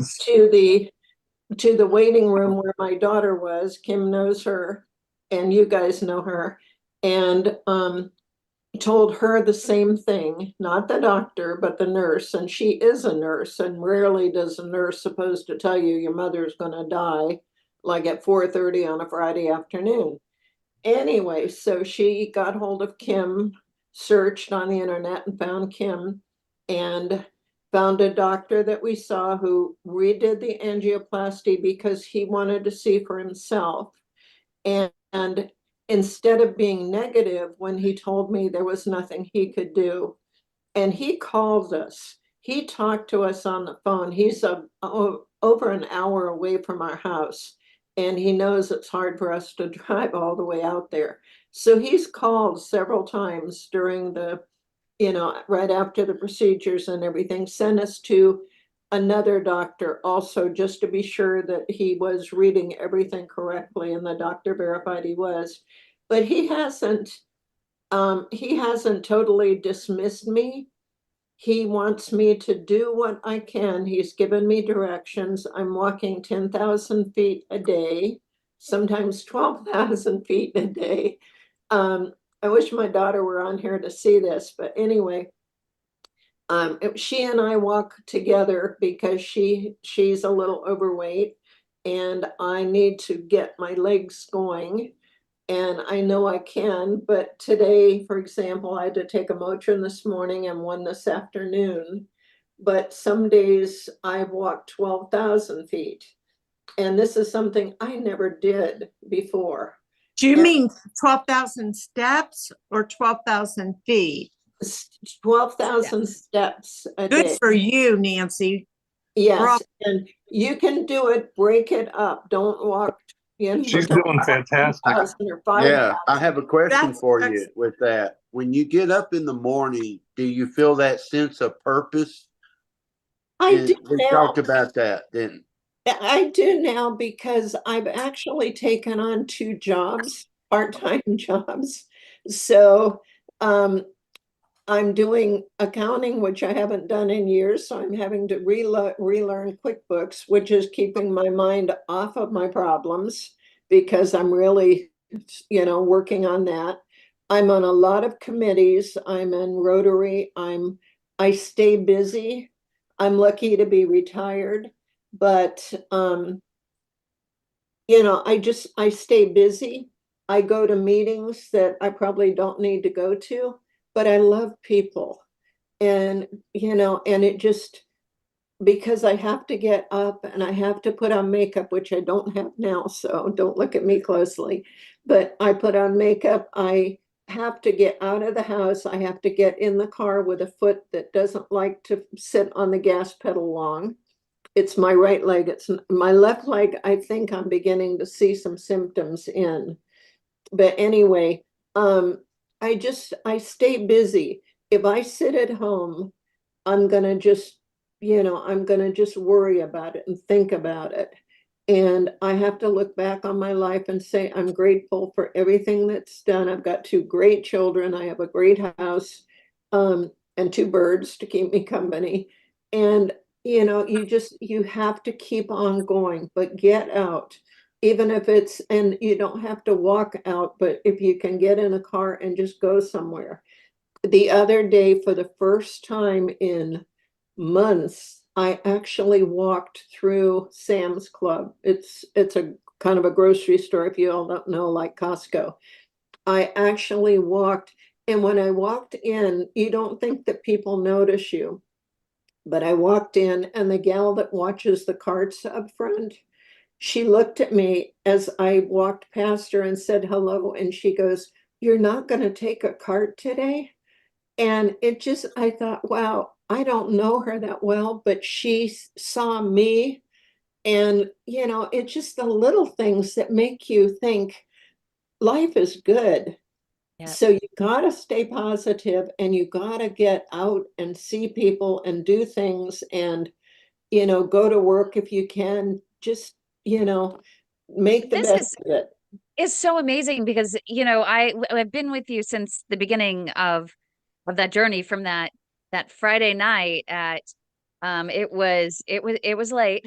to the waiting room where my daughter was. Kim knows her, and you guys know her, and told her the same thing, not the doctor, but the nurse. And she is a nurse, and rarely does a nurse supposed to tell you your mother's going to die like at 4:30 on a Friday afternoon. Anyway, so she got hold of Kim, searched on the internet and found Kim, and found a doctor that we saw who redid the angioplasty because he wanted to see for himself. And instead of being negative when he told me there was nothing he could do, and he called us, he talked to us on the phone. He's over an hour away from our house, and he knows it's hard for us to drive all the way out there. So he's called several times during the, right after the procedures and everything, sent us to another doctor also, just to be sure that he was reading everything correctly, and the doctor verified he was. But he hasn't totally dismissed me. He wants me to do what I can. He's given me directions. I'm walking 10,000 feet a day, sometimes 12,000 feet a day. I wish my daughter were on here to see this, but anyway, she and I walk together because she's a little overweight and I need to get my legs going. And I know I can, but today, for example, I had to take a Motrin this morning and one this afternoon. But some days I've walked 12,000 feet. And this is something I never did before. Do you And mean 12,000 steps or 12,000 feet? 12,000 steps a Good day. for you, Nancy. Yes, and you can do it, break it up. Don't walk, She's doing fantastic. 2,000 or 5,000. Yeah, I have a question That's for you excellent. with that. When you get up in the morning, do you feel that sense of purpose? I And do we now. talked about that, didn't? I do now because I've actually taken on 2 jobs, part-time jobs. So I'm doing accounting, which I haven't done in years. So I'm having to relearn QuickBooks, which is keeping my mind off of my problems because I'm really, working on that. I'm on a lot of committees. I'm in Rotary. I stay busy. I'm lucky to be retired, but I stay busy. I go to meetings that I probably don't need to go to, but I love people. And, and it just, because I have to get up and I have to put on makeup, which I don't have now, so don't look at me closely. But I put on makeup. I have to get out of the house. I have to get in the car with a foot that doesn't like to sit on the gas pedal long. It's my right leg. It's my left leg. I think I'm beginning to see some symptoms in. But anyway, I stay busy. If I sit at home, I'm gonna just, I'm gonna just worry about it and think about it. And I have to look back on my life and say, I'm grateful for everything that's done. I've got 2 great children. I have a great house, and 2 birds to keep me company. And, you have to keep on going, but get out. Even if and you don't have to walk out, but if you can get in a car and just go somewhere. The other day, for the first time in months, I actually walked through Sam's Club. It's a kind of a grocery store, if you all don't know, like Costco. I actually walked, and when I walked in, you don't think that people notice you, but I walked in, and the gal that watches the carts up front, she looked at me as I walked past her and said hello, and she goes, "You're not going to take a cart today?" And I thought, wow, I don't know her that well, but she saw me. And, it's just the little things that make you think life is good. Yeah. So you got to stay positive and you got to get out and see people and do things and, go to work if you can. Just, make the This best of it. is so amazing because, I've been with you since the beginning of that journey from that Friday night at it was late.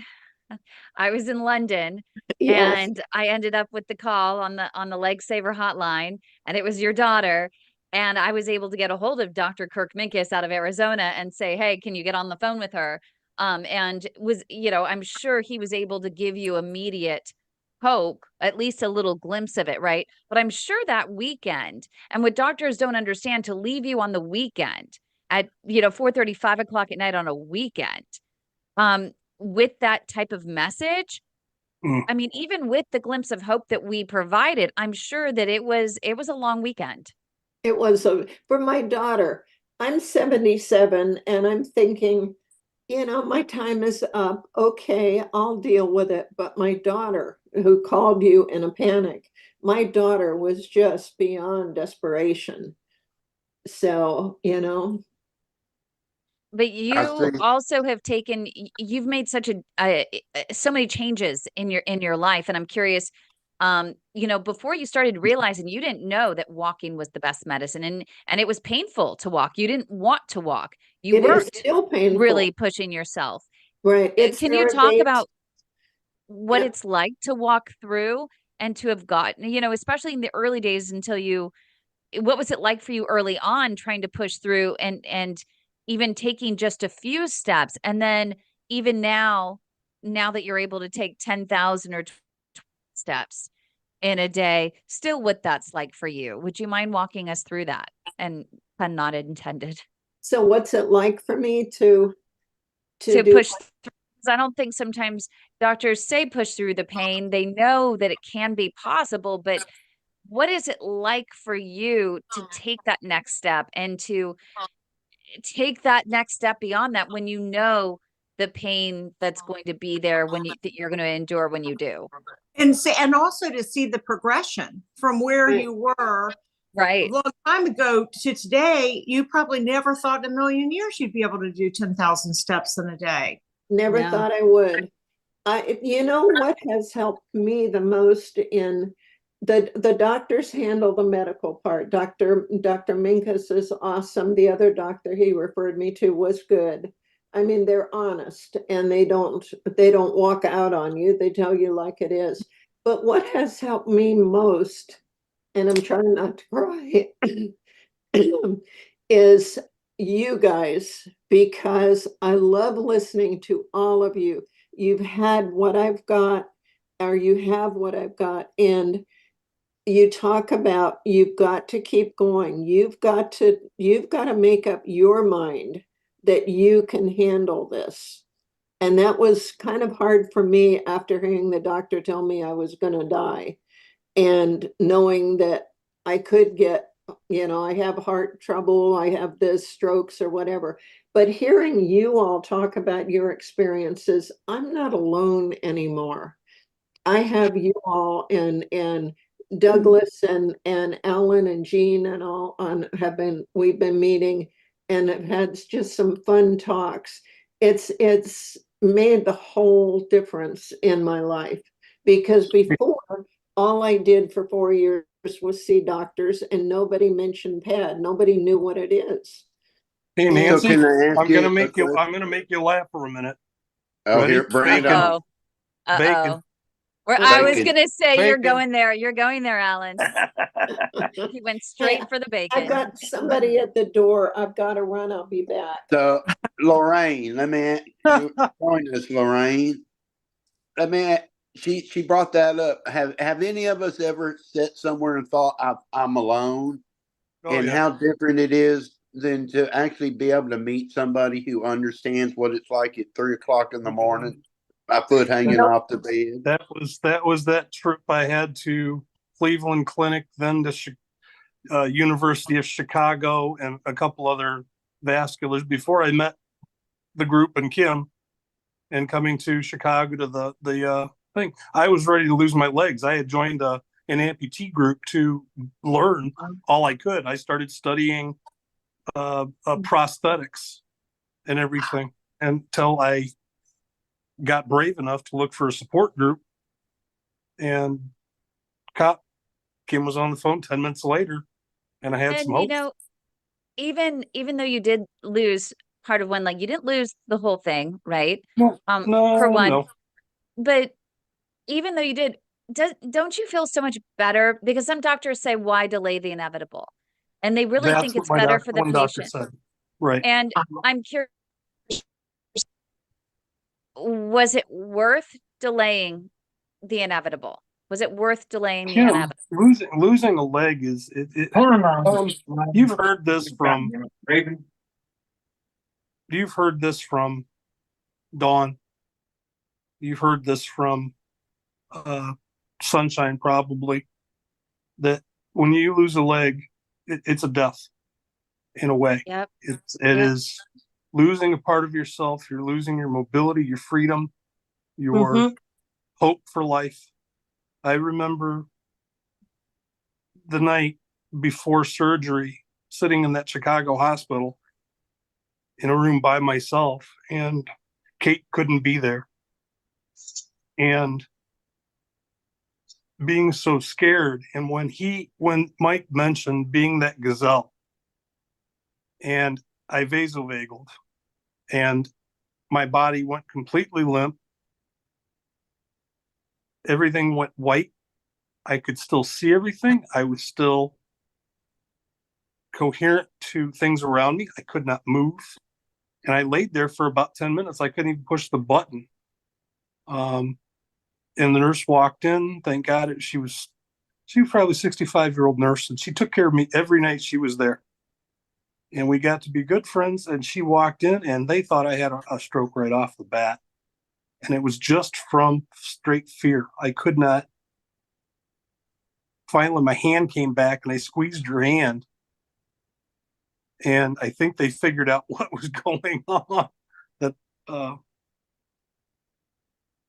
I was in London Yes. and I ended up with the call on the Leg Saver hotline, and it was your daughter. And I was able to get a hold of Dr. Kirk Minkus out of Arizona and say, "Hey, can you get on the phone with her?" And I'm sure he was able to give you immediate hope, at least a little glimpse of it, right? But I'm sure that weekend, and what doctors don't understand, to leave you on the weekend at 4:30, 5 o'clock at night on a weekend, with that type of message. Mm. I mean, even with the glimpse of hope that we provided, I'm sure that it was a long weekend. It was for my daughter. I'm 77 and I'm thinking, my time is up. Okay, I'll deal with it. But my daughter, who called you in a panic, my daughter was just beyond desperation. So, But I see. you also have you've made so many changes in your life. And I'm curious, before you started realizing, you didn't know that walking was the best medicine, and it was painful to walk. You didn't want to walk. You it is weren't still painful. really pushing yourself. Right. Can you talk about what Yeah. it's like to walk through and to have gotten, especially in the early days until you what was it like for you early on trying to push through and even taking just a few steps? And then even now that you're able to take 10,000 or 20 steps in a day, still what that's like for you. Would you mind walking us through that? And pun not intended. So what's it like for me to do? Push through? 'Cause I don't think sometimes doctors say push through the pain. They know that it can be possible, but what is it like for you to take that next step and to take that next step beyond that when you know the pain that's going to be there when that you're going to endure when you do? And also to see the progression from where you were a Right. long time ago to today. You probably never thought in a million years you'd be able to do 10,000 steps in a day. Never No. thought I would. You know what has helped me the most in the doctors handle the medical part. Dr. Minkus is awesome. The other doctor he referred me to was good. I mean, they're honest and they don't walk out on you. They tell you like it is. But what has helped me most, and I'm trying not to cry, is you guys, because I love listening to all of you. You've had what I've got, or you have what I've got, and you talk about you've got to keep going. You've got to make up your mind that you can handle this. And that was kind of hard for me after hearing the doctor tell me I was going to die and knowing that I could get, I have heart trouble, I have this strokes or whatever. But hearing you all talk about your experiences, I'm not alone anymore. I have you all and Douglas and Alan and Jean and all we've been meeting and have had just some fun talks. It's made the whole difference in my life, because before all I did for 4 years was see doctors and nobody mentioned P.A.D. Nobody knew what it is. Hey, And- Nancy, So can I ask I'm you gonna a make you. question? I'm gonna make you laugh for a minute. Oh, Ready? here, bring it Bacon. on. Bacon. I was Bacon. gonna say you're Bacon. going there. You're going there, Alan. He went straight for the bacon. I've got somebody at the door. I've got to run. I'll be back. So, Lorraine, let me you join us, Lorraine. She brought that up. Have any of us ever sat somewhere and thought I'm alone, Oh, and yeah. how different it is than to actually be able to meet somebody who understands what it's like at 3 o'clock in the morning, my foot hanging off the bed. That was that trip I had to Cleveland Clinic, then to University of Chicago, and a couple other vasculars before I met the group and Kim. And coming to Chicago to the thing, I was ready to lose my legs. I had joined an amputee group to learn all I could. I started studying prosthetics and everything until I got brave enough to look for a support group. And Kim was on the phone 10 minutes later, and I had some And hope. even though you did lose part of one leg, you didn't lose the whole thing, right? No, For one, no. but even though you did, don't you feel so much better? Because some doctors say, why delay the inevitable? And they really That's think what it's my better for the one doctor patient. said. Right. And I'm curious, was it worth delaying the inevitable? Was it worth delaying the Kim, inevitable? losing a leg is you've heard this from Dawn. You've heard this from Sunshine, probably, that when you lose a leg, it's a death in a way. Yep. It Yep. is losing a part of yourself. You're losing your mobility, your freedom, your hope for life. I remember the night before surgery, sitting in that Chicago hospital in a room by myself, and Kate couldn't be there. And being so scared. And when Mike mentioned being that gazelle, and I vasovagaled, and my body went completely limp. Everything went white. I could still see everything. I was still coherent to things around me. I could not move. And I laid there for about 10 minutes. I couldn't even push the button. And the nurse walked in. Thank God she was probably a 65-year-old nurse, and she took care of me every night she was there. And we got to be good friends. And she walked in, and they thought I had a stroke right off the bat. And it was just from straight fear. I could not. Finally, my hand came back, and I squeezed her hand. And I think they figured out what was going on. That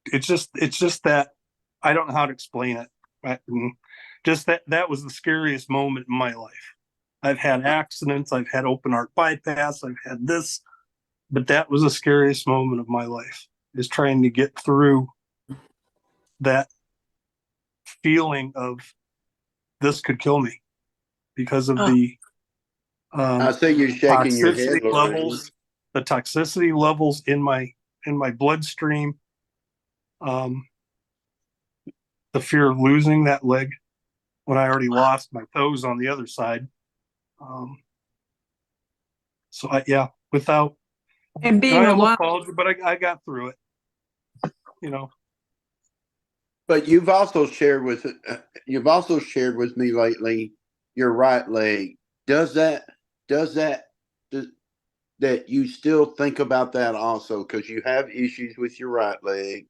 it's just that I don't know how to explain it. Just that was the scariest moment in my life. I've had accidents, I've had open heart bypass, I've had this, but that was the scariest moment of my life, is trying to get through that feeling of this could kill me because of the I see you shaking your head, toxicity Lorraine. levels, the toxicity levels in my bloodstream, the fear of losing that leg when I already lost my toes on the other side. So without, And being I almost alone. called you, but I got through it, you know. But you've also shared with me lately your right leg. Does that you still think about that also, because you have issues with your right leg?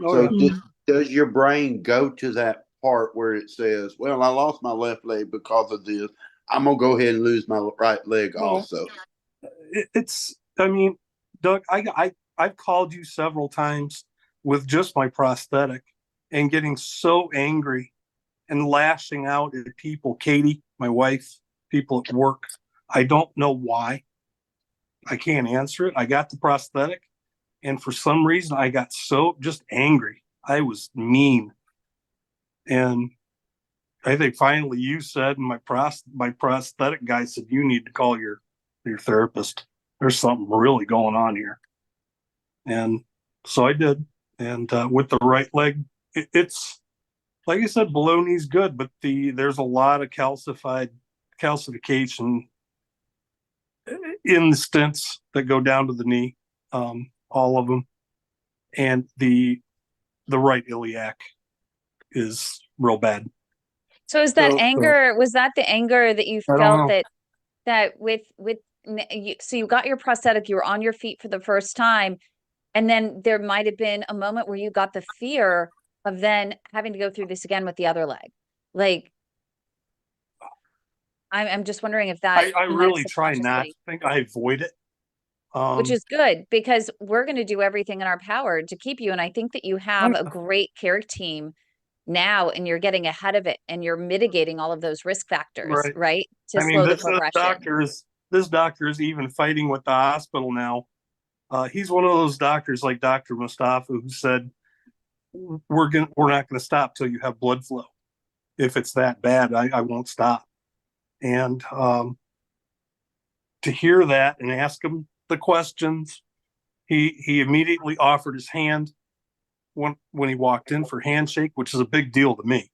Oh, So does your brain go to that part where it says, well, I lost my left leg because of this, I'm gonna go ahead and lose my right leg also? I mean, Doug, I've called you several times with just my prosthetic and getting so angry and lashing out at people, Katie, my wife, people at work. I don't know why. I can't answer it. I got the prosthetic, and for some reason I got so just angry. I was mean. And I think finally you said, and my prosthetic guy said, you need to call your therapist. There's something really going on here. And so I did. And with the right leg, it's like I said, below knee's good, but there's a lot of calcification in the stents that go down to the knee, all of them. And the right iliac is real bad. So is that anger, was that the anger that you I don't felt know. that so you got your prosthetic, you were on your feet for the first time, and then there might have been a moment where you got the fear of then having to go through this again with the other leg? Like, I'm just wondering if that I might have really try not to subconsciously, think. I avoid it. which is good, because we're going to do everything in our power to keep you. And I think that you have a great care team now, and you're getting ahead of it, and you're mitigating all of those risk factors, right? To I mean, slow the this progression. doctor is even fighting with the hospital now. He's one of those doctors like Dr. Mustafa who said, we're not gonna stop till you have blood flow. If it's that bad, I won't stop. And to hear that and ask him the questions, he immediately offered his hand when he walked in for handshake, which is a big deal to me.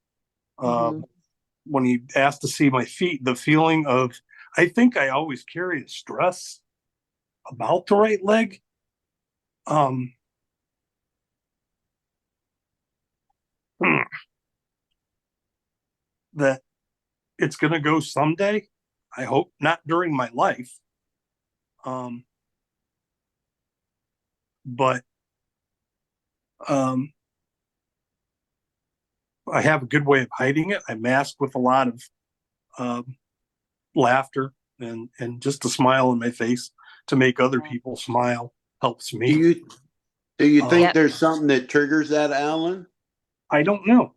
When he asked to see my feet, the feeling of, I think I always carry a stress about the right leg. That it's going to go someday. I hope not during my life. But I have a good way of hiding it. I mask with a lot of laughter and just a smile on my face to make other people smile helps me. Do you think there's something that triggers that, Alan? I don't know.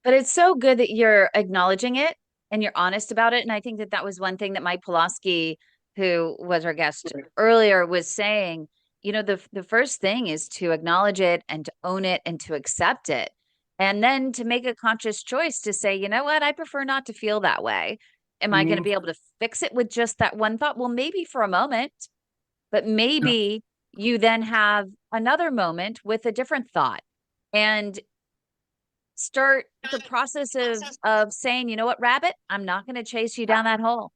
But it's so good that you're acknowledging it and you're honest about it. And I think that that was one thing that Mike Palawski, who was our guest earlier, was saying. You know, the first thing is to acknowledge it and to own it and to accept it. And then to make a conscious choice to say, you know what, I prefer not to feel that way. Am I going to be able to fix it with just that one thought? Well, maybe for a moment, but maybe you then have another moment with a different thought. And start the process of saying, you know what, rabbit, I'm not going to chase you down that hole.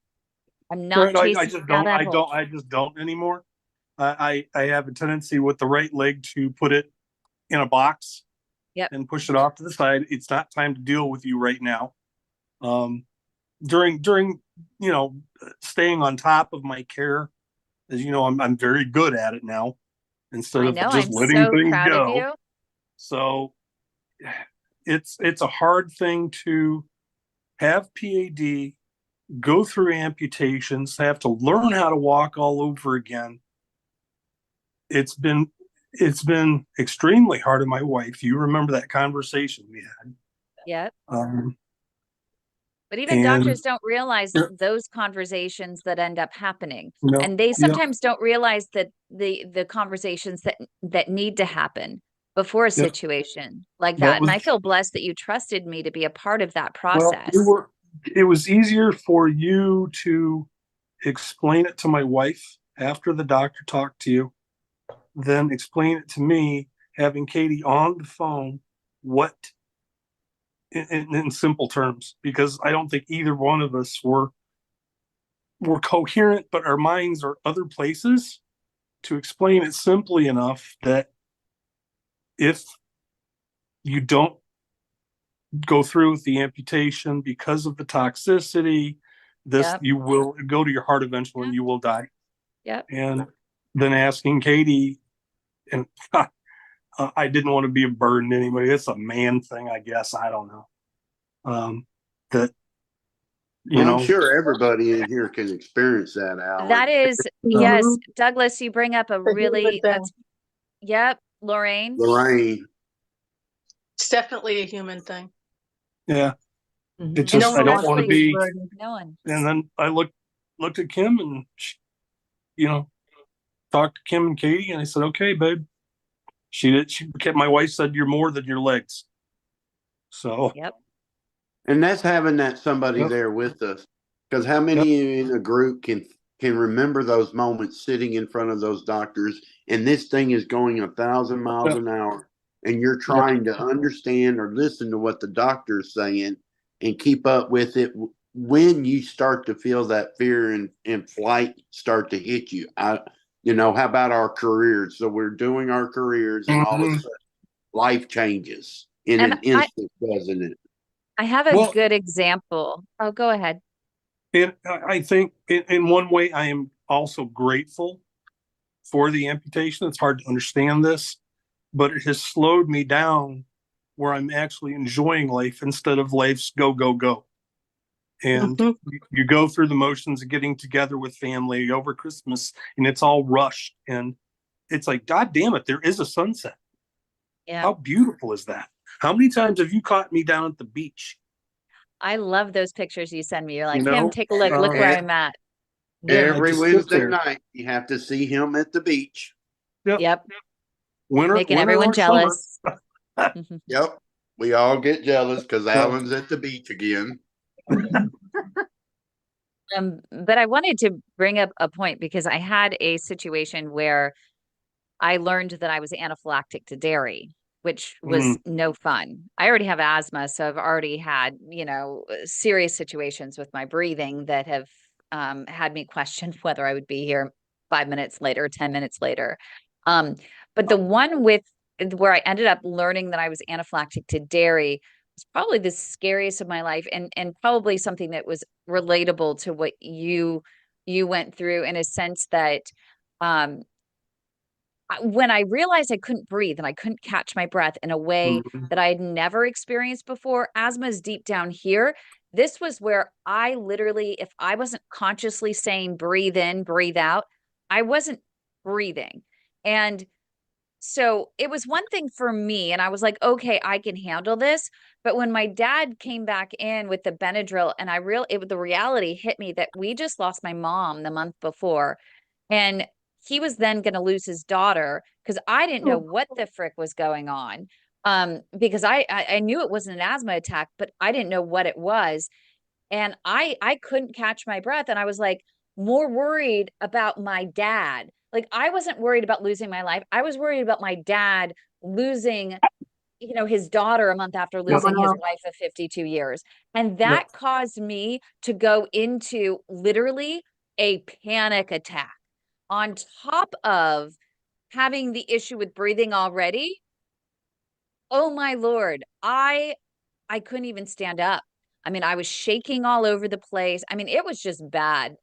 I'm not Right, I chasing just you down don't, that hole. I just don't anymore. I have a tendency with the right leg to put it in a box. Yep. And push it off to the side. It's not time to deal with you right now. During you know, staying on top of my care, as you know, I'm very good at it now, instead I of know. just I'm letting so things proud of go. you. So it's a hard thing to have PAD, go through amputations, have to learn how to walk all over again. It's been extremely hard on my wife. You remember that conversation we had. Yep. Um, But even and doctors don't realize Yeah. those conversations that end up happening. no, And they yeah, sometimes don't realize that the conversations that need to happen before a Yeah. situation like That that. And was- I feel blessed that you trusted me to be a part of that well, process. it was easier for you to explain it to my wife after the doctor talked to you than explain it to me, having Katie on the phone, what in simple terms, because I don't think either one of us were coherent, but our minds are other places to explain it simply enough that if you don't go through with the amputation because of the toxicity, Yep. you will go to your heart eventually and you will die. Yep. And then asking Katie, and I didn't want to be a burden to anybody. It's a man thing, I guess. I don't know. That, you Well, know, I'm sure everybody in here can experience that, Alan. That is, yes, Douglas, you bring up a human really, thing. that's, yep, Lorraine. Lorraine. It's definitely a human thing. yeah, Mhm. it's And just, I don't want to especially be. no one. And then I looked at Kim and, you know, talked to Kim and Katie, and I said, okay, babe. She kept, my wife said, you're more than your legs. So, Yep. And that's having that somebody Yep. there with us. Because how many in a group can remember those moments sitting in front of those doctors, and this thing is going 1,000 miles Yep. an hour, and you're trying to understand or listen to what the doctor's saying and keep up with it. When you start to feel that fear and flight start to hit you, you know, how about our careers? So we're doing our careers, and all of a Mhm. sudden life changes in And an instant, doesn't it? I have a Well- good example. Oh, go ahead. And I think in one way, I am also grateful for the amputation. It's hard to understand this, but it has slowed me down where I'm actually enjoying life instead of life's go, go, go. And Mhm. you go through the motions of getting together with family over Christmas, and it's all rushed. And it's like, God damn it, there is a sunset. Yeah. How beautiful is that? How many times have you caught me down at the beach? I love those pictures you send me. You're like, You Kim, know, take a look. Look where Yeah. I'm at. Every just sit Wednesday there. night, you have to see him at the beach. Yep. Winter, Making winter everyone or summer. jealous. Mhm. Yep. We all get jealous because Alan's at the beach again. But I wanted to bring up a point because I had a situation where I learned that I was anaphylactic to dairy, which was no fun. I already have asthma, so I've already had, you know, serious situations with my breathing that have had me question whether I would be here 5 minutes later, 10 minutes later. But the one with where I ended up learning that I was anaphylactic to dairy was probably the scariest of my life, and probably something that was relatable to what you went through, in a sense that when I realized I couldn't breathe and I couldn't catch my breath in a way that I had never experienced before. Asthma is deep down here. This was where I literally, if I wasn't consciously saying breathe in, breathe out, I wasn't breathing. And so it was one thing for me, and I was like, okay, I can handle this. But when my dad came back in with the Benadryl, and the reality hit me that we just lost my mom the month before, and he was then going to lose his daughter because I didn't know what the frick was going on. Because I knew it wasn't an asthma attack, but I didn't know what it was. And I couldn't catch my breath. And I was like more worried about my dad. Like, I wasn't worried about losing my life. I was worried about my dad losing his daughter a month after losing his wife of 52 years. And that caused me to go into literally a panic attack on top of having the issue with breathing already. Oh my Lord. I couldn't even stand up. I mean, I was shaking all over the place. I mean, it was just bad.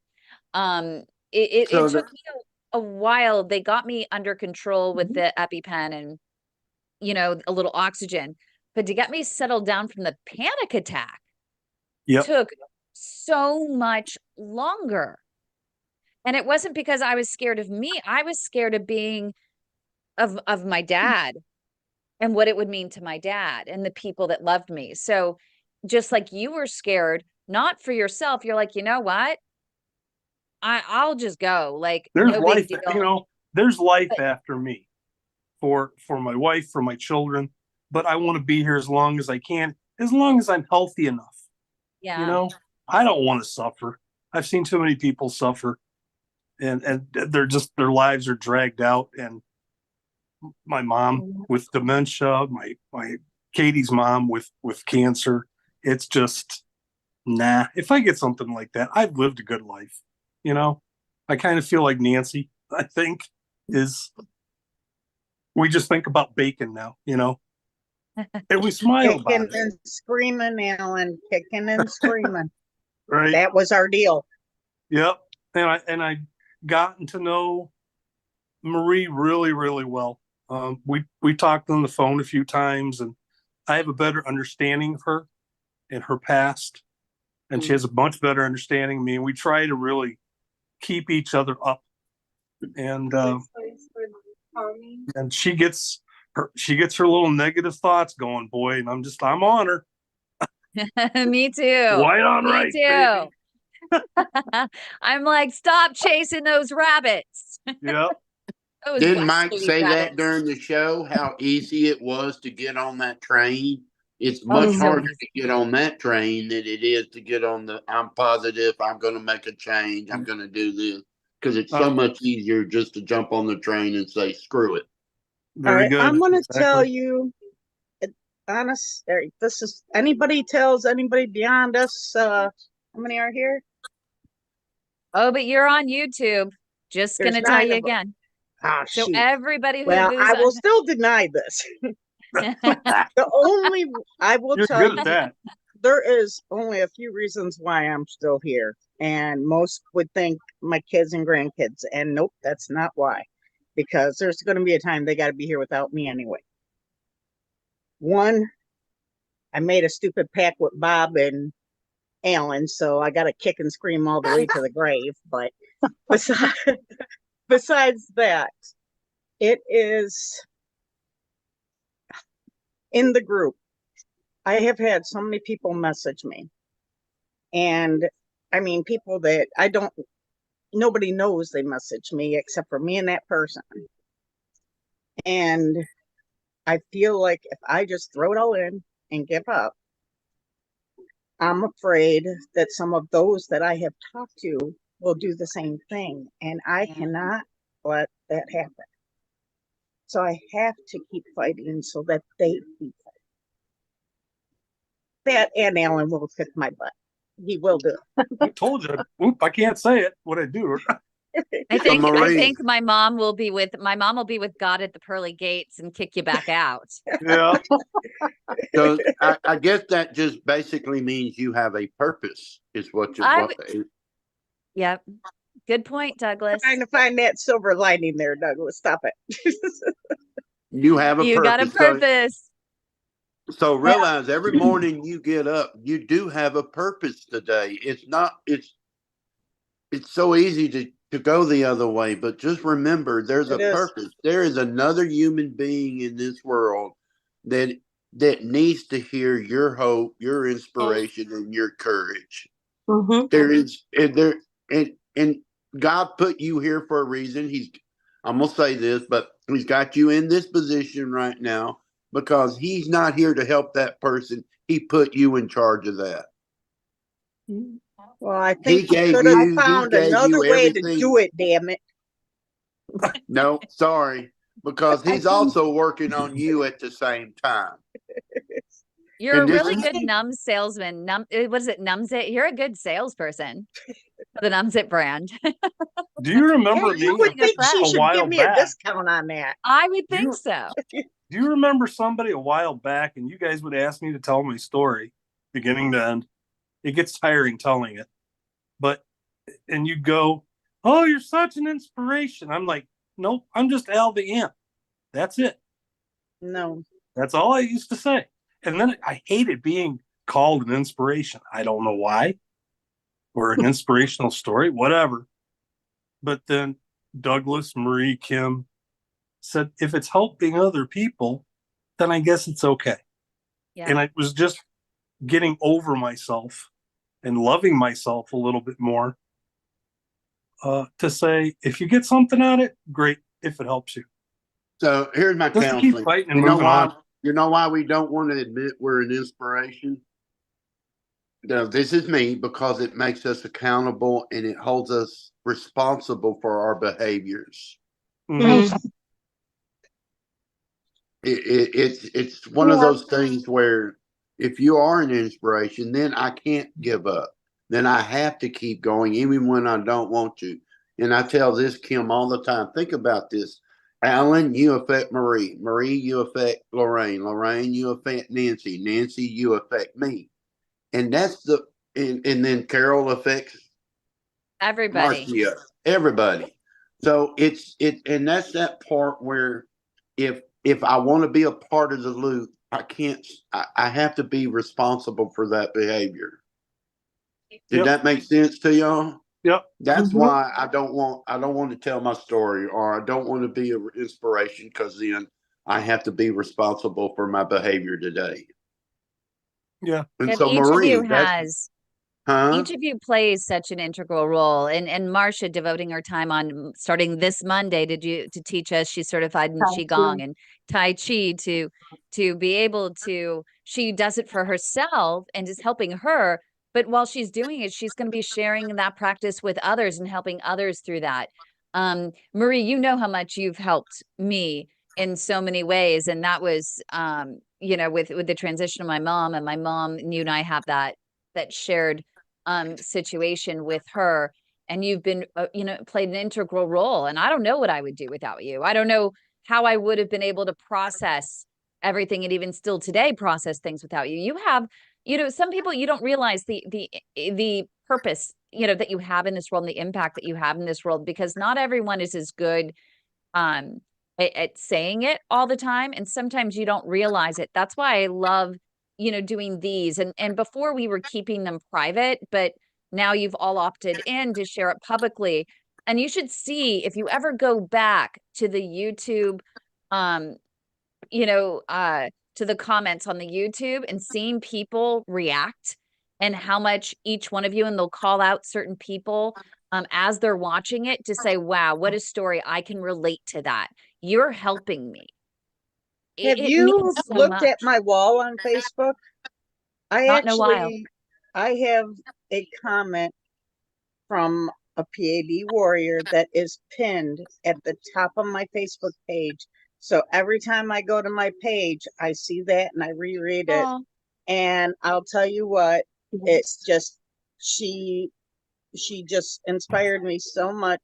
It took me a while. They got me under control with the EpiPen and, a little oxygen, but to get me settled down from the panic attack took so much longer. And it wasn't because I was scared of me. I was scared of being of my dad and what it would mean to my dad and the people that loved me. So just like you were scared, not for yourself, you're like, you know what? I'll just go. Like, There's no life, big deal. there's life after me for my wife, for my children, but I want to be here as long as I can, as long as I'm healthy enough. Yeah. I don't want to suffer. I've seen too many people suffer, and their lives are dragged out. And my mom with dementia, my Katie's mom with cancer. It's just, nah. If I get something like that, I've lived a good life. I kind of feel like Nancy, I think, we just think about bacon now, and we smile about Kicking it. and screaming, Alan, kicking and screaming. Right. That was our deal. Yep. And I gotten to know Marie really, really well. We talked on the phone a few times, and I have a better understanding of her and her past, and she has a much better understanding of me. And we try to really keep each other up. And she gets her little negative thoughts going, boy, and I'm on her. Me too. White on Me right, too. baby. I'm like, stop chasing those rabbits. Yeah. Didn't Mike say that during the show, how easy it was to get on that train? It's much harder to get on that train than it is to get on I'm positive, I'm going to make a change, I'm going to do this. Because it's so much easier just to jump on the train and say, screw it. Very good. I'm going to tell you, honest, this is, anybody tells anybody beyond us, how many are here? Oh, but you're on YouTube. Just going to tell you again. Ah, so shoot. everybody who I will still deny this. The only, I will You're tell good at that. there is only a few reasons why I'm still here. And most would think my kids and grandkids. And nope, that's not why. Because there's going to be a time they got to be here without me anyway. One, I made a stupid pact with Bob and Alan, so I got to kick and scream all the way to the grave. But besides that, it is in the group. I have had so many people message me. And I mean, people that nobody knows they message me except for me and that person. And I feel like if I just throw it all in and give up, I'm afraid that some of those that I have talked to will do the same thing. And I cannot let that happen. So I have to keep fighting so that they keep fighting. That and Alan will kick my butt. He will do it. I told you. Oop, I can't say it. What I do. I think my mom will be with God at the pearly gates and kick you back out. Yeah. So I guess that just basically means you have a purpose, is what you. Yep. Good point, Douglas. Trying to find that silver lining there, Douglas. Stop it. You have a purpose. You got a purpose. So realize every morning you get up, you do have a purpose today. It's so easy to go the other way, but just remember there's a purpose. There is another human being in this world that needs to hear your hope, your inspiration, and your courage. Mm-hmm. There is, and God put you here for a reason. I'm going to say this, but he's got you in this position right now because he's not here to help that person. He put you in charge of that. Well, I think he could have found another way to everything. do it, damn it. No, sorry. because he's also working on you at the same time. You're a And this really is- good num salesman. What is it? Numzit. You're a good salesperson for the Numzit brand. Do you remember Hey, you me would think she a should while give me a back? discount on that. I would think You- so. Do you remember somebody a while back and you guys would ask me to tell my story beginning to end? It gets tiring telling it. And you'd go, "Oh, you're such an inspiration." I'm like, "Nope, I'm just Al the Ant. That's it. No. That's all I used to say." And then I hated being called an inspiration. I don't know why. Or an inspirational story, whatever. But then Douglas, Marie, Kim said, if it's helping other people, then I guess it's okay. Yeah. And I was just getting over myself and loving myself a little bit more to say, if you get something out of it, great, if it helps you. So here's my Just to keep counseling. fighting and You know moving why? on. You know why we don't want to admit we're an inspiration? Now, this is me, because it makes us accountable and it holds us responsible for our behaviors. Mhm. It's one of those things where if you are an inspiration, then I can't give up. Then I have to keep going even when I don't want to. And I tell this Kim all the time. Think about this. Alan, you affect Marie. Marie, you affect Lorraine. Lorraine, you affect Nancy. Nancy, you affect me. And that's and then Carol affects Everybody. Marcia, everybody. So and that's that part where if I want to be a part of the loop, I can't. I have to be responsible for that behavior. Did Yep. that make sense to y'all? Yep. That's why I don't want to tell my story, or I don't want to be an inspiration, because then I have to be responsible for my behavior today. Yeah. And And so each of Marie, you has huh? each of you plays such an integral role. And Marcia devoting her time on starting this Monday to teach us. She's certified in Qigong and Tai Chi to be able to, she does it for herself and is helping her. But while she's doing it, she's going to be sharing that practice with others and helping others through that. Marie, you know how much you've helped me in so many ways. And that was, with the transition of my mom, and my mom, and you and I have that shared situation with her, and you've been played an integral role. And I don't know what I would do without you. I don't know how I would have been able to process everything, and even still today process things without you. You have, some people, you don't realize the purpose that you have in this world, and the impact that you have in this world, because not everyone is as good at saying it all the time, and sometimes you don't realize it. That's why I love doing these. And before we were keeping them private, but now you've all opted in to share it publicly. And you should see, if you ever go back to the YouTube, to the comments on the YouTube, and seeing people react, and how much each one of you, and they'll call out certain people as they're watching it, to say, wow, what a story. I can relate to that. You're helping me. Have It you means so looked at much. my wall on Facebook? Not in a while. I have a comment from a P.A.D. warrior that is pinned at the top of my Facebook page. So every time I go to my page, I see that and I reread it. Oh, And I'll tell you what, it's just, she just inspired me so much,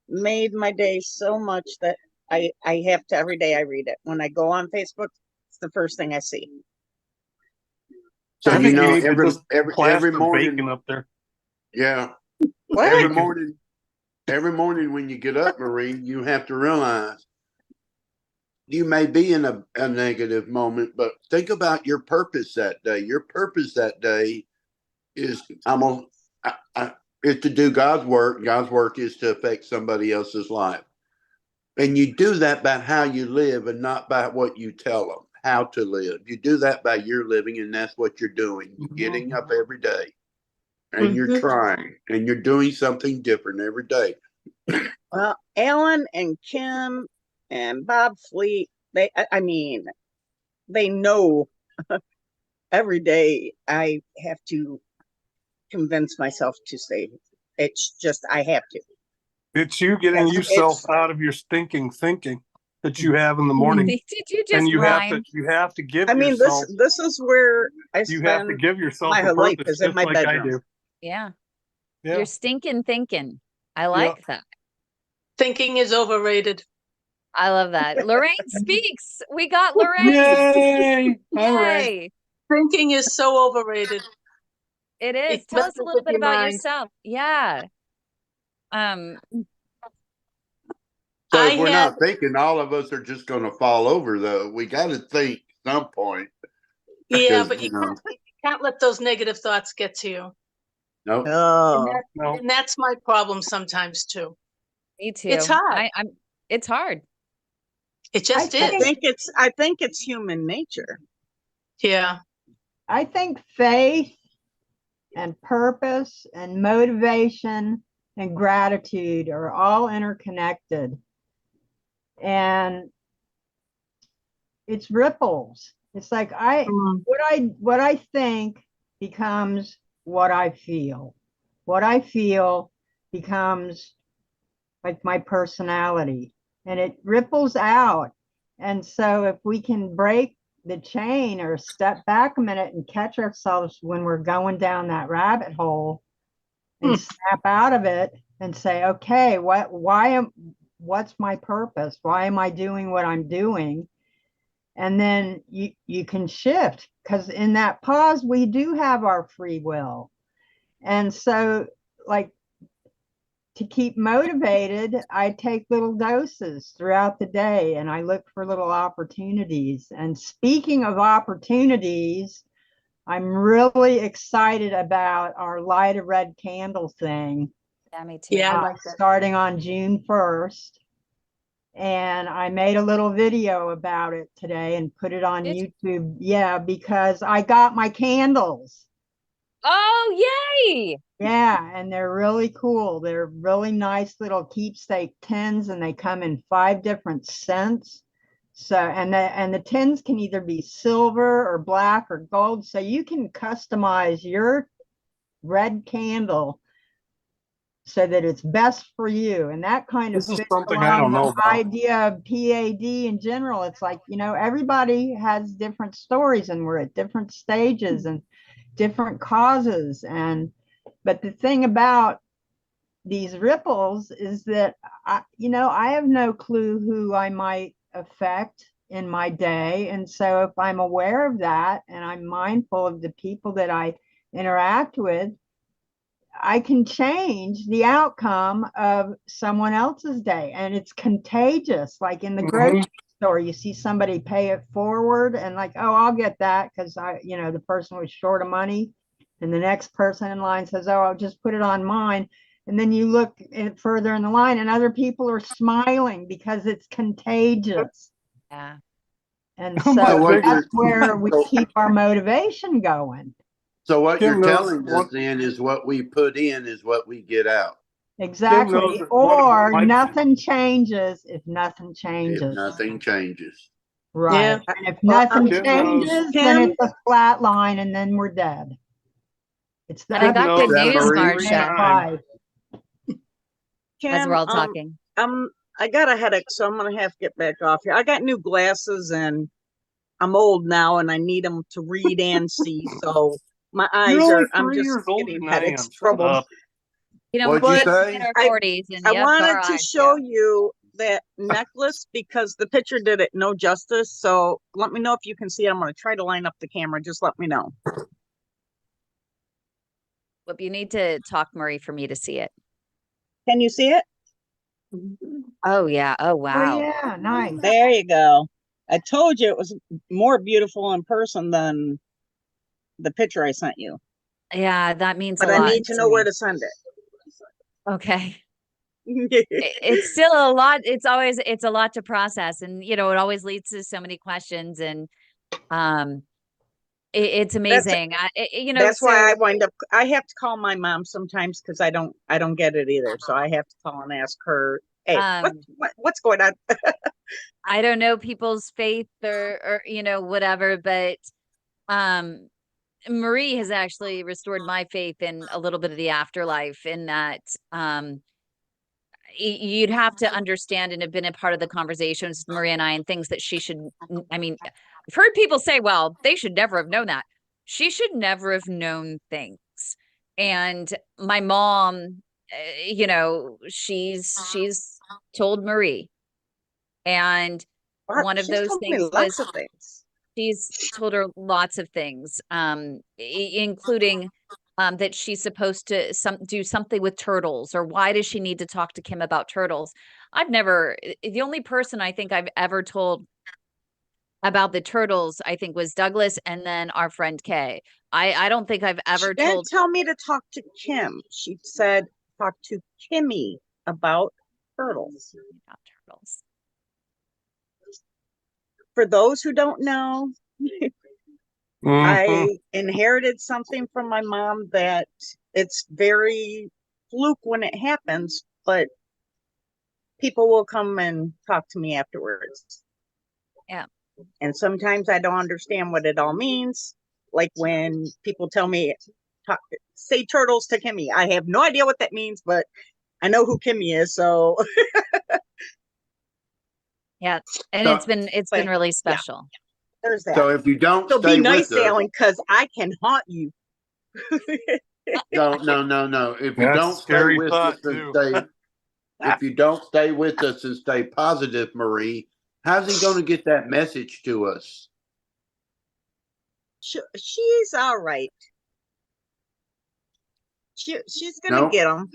made my day so much, that I have to, every day I read it. When I go on Facebook, it's the first thing I see. So I think you need to every just plaster morning, bacon up there. yeah, What? every morning when you get up, Marie, you have to realize you may be in a negative moment, but think about your purpose that day. Your purpose that day is is to do God's work. God's work is to affect somebody else's life. And you do that by how you live, and not by what you tell them how to live. You do that by your living, and that's what you're doing. You're getting up every day, and you're trying, and you're doing something different every day. Well, Alan and Kim and Bob Fleet, they know every day I have to convince myself to stay. It's just, I have to. It's you getting yourself out of your stinking thinking. that you have in the morning. Did you And just you have to rhyme? you have to give I mean, yourself this is where I you have to spend give yourself my a whole life purpose, is in just my like I bedroom. do. Yeah. Yeah. You're stinking thinking. I Yeah. like that. Thinking is overrated. I love that. Lorraine speaks. We got Lorraine. Yay! All right. Yay. Thinking is so overrated. It is. It Tell us a messes little with bit your about mind. yourself. Yeah. So I if we're had, not thinking, all of us are just going to fall over, though. We got to think some point. yeah, Because, but you you know, can't let those negative thoughts get to you. nope. And, Oh, No. and that's my problem sometimes too. Me too. It's hard. It's hard. It just I is. think it's human nature. Yeah. I think faith and purpose and motivation and gratitude are all interconnected. And it's ripples. It's like Mm. what I think becomes what I feel. What I feel becomes like my personality, and it ripples out. And so if we can break the chain or step back a minute and catch ourselves when we're going down that rabbit hole and snap out of it and say, okay, what's my purpose? Why am I doing what I'm doing? And then you can shift, because in that pause we do have our free will. And so, like, to keep motivated, I take little doses throughout the day and I look for little opportunities. And speaking of opportunities, I'm really excited about our light a red candle thing. Yeah, me too. Yeah, I like that. Starting on June 1st. And I made a little video about it today and put it on YouTube. Yeah, because I got my candles. Oh, yay. Yeah, and they're really cool. They're really nice little keepsake tins, and they come in 5 different scents. So, and the tins can either be silver or black or gold. So you can customize your red candle so that it's best for you. And that kind of This is fits something I along don't know the about. idea of P.A.D. in general. It's like, everybody has different stories and we're at different stages and different causes. But the thing about these ripples is that I have no clue who I might affect in my day. And so if I'm aware of that and I'm mindful of the people that I interact with, I can change the outcome of someone else's day. And it's contagious. Like in the grocery store, you see somebody pay it forward and like, oh, I'll get that because the person was short of money. And the next person in line says, oh, I'll just put it on mine. And then you look further in the line and other people are smiling because it's contagious. Yeah. And so that's where we keep our motivation going. So what Kim you're knows telling us then is what we put in is what we get out. Exactly. Or nothing changes if nothing changes. If nothing changes. Right. Yeah. And if nothing Kim changes, then it's a flat line and then we're dead. It's the And I got good news, Marsha. Marsha, as Kim, we're all talking. I got a headache, so I'm gonna have to get back off here. I got new glasses and I'm old now and I need them to read and see. So my eyes You're only I'm 3 just years older getting than I headaches am. Shut trouble. up. What'd We you say? hit our 40s and I yep, wanted our to eyes show go. you that necklace because the picture did it no justice. So let me know if you can see it. I'm going to try to line up the camera. Just let me know. But you need to talk, Marie, for me to see it. Can you see it? Oh, yeah. Oh, wow. Oh, yeah. Nice. There you go. I told you it was more beautiful in person than the picture I sent you. Yeah, that means But a lot. I need to know where to send it. Okay. It's still a lot. It's a lot to process. And, it always leads to so many questions. And it's amazing. That's why I wind up, I have to call my mom sometimes because I don't get it either. So I have to call and ask her, hey, what's going on? I don't know people's faith or whatever, but Marie has actually restored my faith in a little bit of the afterlife, in that you'd have to understand and have been a part of the conversations with Maria and I, and things that she should, I mean, I've heard people say, well, they should never have known that. She should never have known things. And my mom, you know, she's told Marie. And one of She's those told me things lots was of things. she's told her lots of things, including that she's supposed to do something with turtles, or why does she need to talk to Kim about turtles? The only person I think I've ever told about the turtles, I think, was Douglas, and then our friend Kay. I don't think I've ever She didn't told tell me to talk to Kim. She said talk to Kimmy about turtles. about turtles. For those who don't know, Mhm. I inherited something from my mom that it's very fluke when it happens, but people will come and talk to me afterwards. Yeah. And sometimes I don't understand what it all means. Like when people tell me, say turtles to Kimmy. I have no idea what that means, but I know who Kimmy is. So Yeah. And So- it's been really special. there's that. So if you don't So stay be nice, with us, Alan, because I can haunt you. no. If you That's don't a stay scary with thought, us and too. stay, if you don't stay with us and stay positive, Marie, how's he going to get that message to us? She's all right. She's gonna Nope. get them.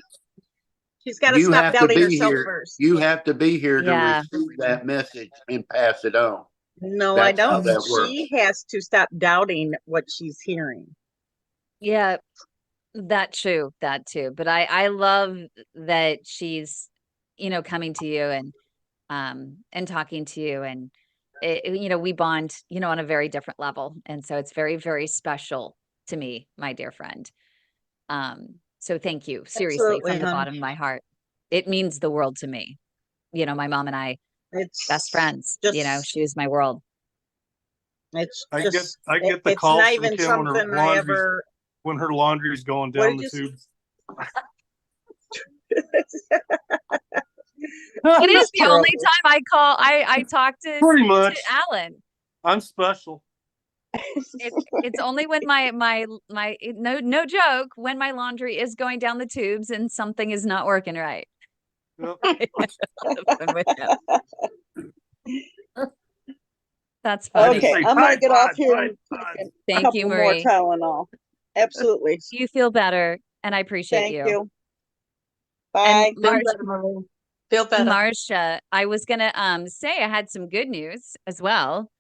She's got to You stop have to doubting be herself here. first. You have to be here to Yeah. receive that message and pass it on. No, I That's how don't. that works. She has to stop doubting what she's hearing. Yeah, that too. But I love that she's, you know, coming to you and talking to you, and you know, we bond, you know, on a very different level. And so it's very, very special to me, my dear friend. So thank you, seriously, Absolutely, from the hon. bottom of my heart. It means the world to me. You know, my mom and I, It's best friends, just, you know, she was my world. it's I just, get the it's calls not from even Kim when her something I laundry's ever. when her laundry's going What down did the you tubes. It is the only True. time I talk to Pretty much. Alan. I'm special. It's only when my no joke, when my laundry is going down the tubes and something is not working right. Yep. I'm with you. That's funny. Okay, Say, I'm gonna Tide get off Pod, here Tide and Pod. take a Thank couple you, more Marie. Tylenol. Absolutely. You feel better, and I appreciate Thank you. you. Bye. And Marcia, Feel better. Marcia, I was gonna say I had some good news as well.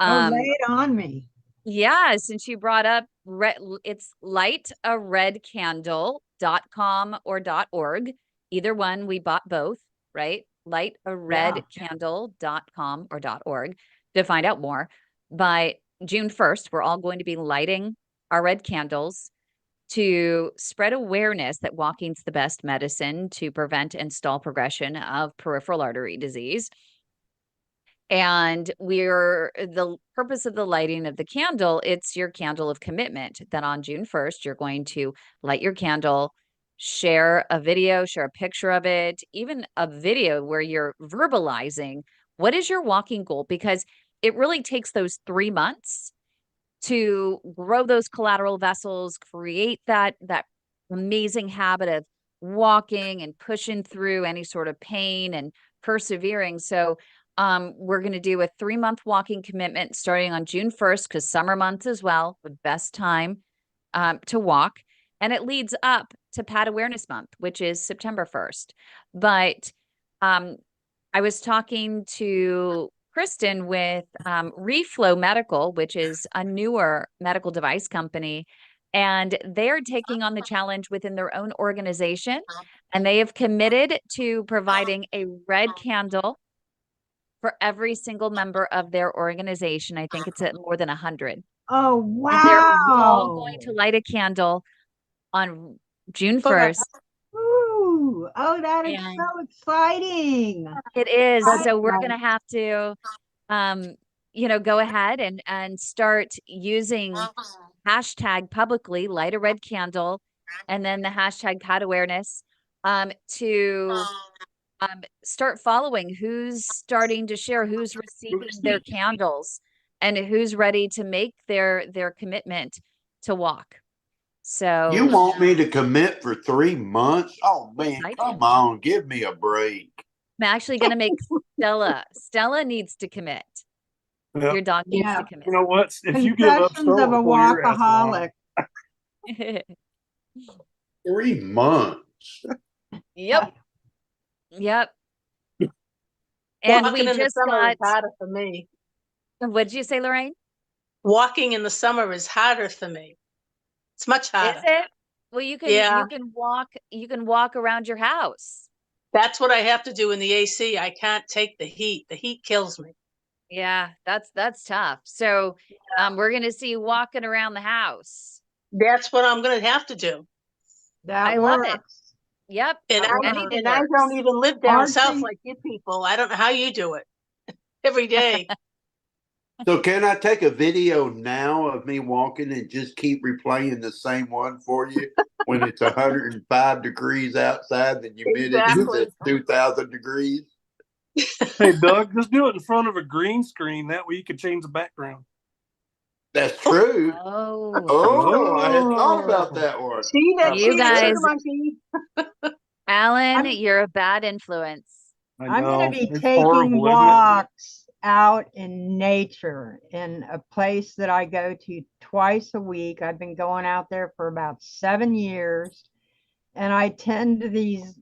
Oh, lay it on me. Yeah, since you brought up it's lightaredcandle.com or .org. Either one, we bought both, right? Lightaredcandle.com or .org to find out more. By June 1st, we're all going to be lighting our red candles to spread awareness that walking's the best medicine to prevent and stall progression of peripheral artery disease. And the purpose of the lighting of the candle, it's your candle of commitment that on June 1st, you're going to light your candle, share a video, share a picture of it, even a video where you're verbalizing what is your walking goal, because it really takes those 3 months to grow those collateral vessels, create that amazing habit of walking and pushing through any sort of pain and persevering. So we're going to do a 3-month walking commitment starting on June 1st, because summer months as well, the best time to walk. And it leads up to P.A.D Awareness Month, which is September 1st. But I was talking to Kristen with Reflow Medical, which is a newer medical device company, and they're taking on the challenge within their own organization. And they have committed to providing a red candle for every single member of their organization. I think it's at more than 100. Oh, And they're all wow. going to light a candle on June Okay. 1st. Ooh, oh, that is And so exciting. it is. I So we're know. going to have to, go ahead and start using hashtag publicly, light a red candle, and then the hashtag P.A.D awareness to start following who's starting to share, who's receiving their candles, and who's ready to make their commitment to walk. So You want me to commit for 3 months? Oh man, I do. come on, give me a break. I'm actually going to make Stella needs to commit. Yep. Your dog needs Yeah. to commit. You know what? If you give up, Confessions so of a will pull your ass along. walkaholic. 3 months. Yep. Yep. And Walking we in the just summer got, is harder for me. what did you say, Lorraine? Walking in the summer is harder for me. It's much harder. Is it? Well, you Yeah. can walk around your house. That's what I have to do in the AC. I can't take the heat. The heat kills me. Yeah, that's tough. So we're gonna see you walking around the house. That's what I'm going to have to do. That I love it. works. Yep. And Anything I works. don't even live down south Archie- like you people. I don't know how you do it every day. So can I take a video now of me walking and just keep replaying the same one for you when it's 105 degrees outside, the humidity Exactly. is 2,000 degrees? Hey, Doug, just do it in front of a green screen. That way you can change the background. That's true. Oh, Oh, I hadn't thought about that one. See that? You See that, guys- sugar monkey? Alan, I'm- you're a bad influence. I'm going to be It's taking horrible, isn't it? walks out in nature in a place that I go to twice a week. I've been going out there for about 7 years, and I tend to these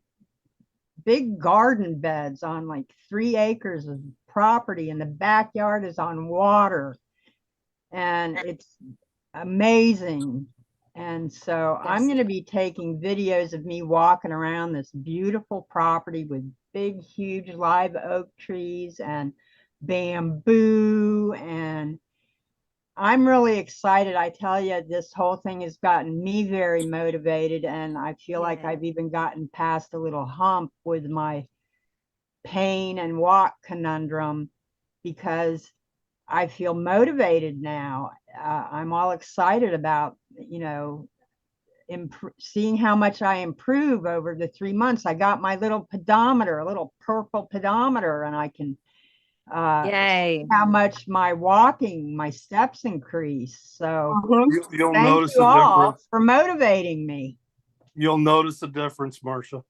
big garden beds on like 3 acres of property, and the backyard is on water, and it's amazing. And so I'm Yes. going to be taking videos of me walking around this beautiful property with big, huge live oak trees and bamboo. And I'm really excited. I tell you, this whole thing has gotten me very motivated. And I feel like Yeah. I've even gotten past a little hump with my pain and walk conundrum, because I feel motivated now. I'm all excited about, seeing how much I improve over the 3 months. I got my little pedometer, a little purple pedometer, and I can Yay. how much my steps increase. So You'll thank notice you the all difference. for motivating me. You'll notice the difference, Marcia.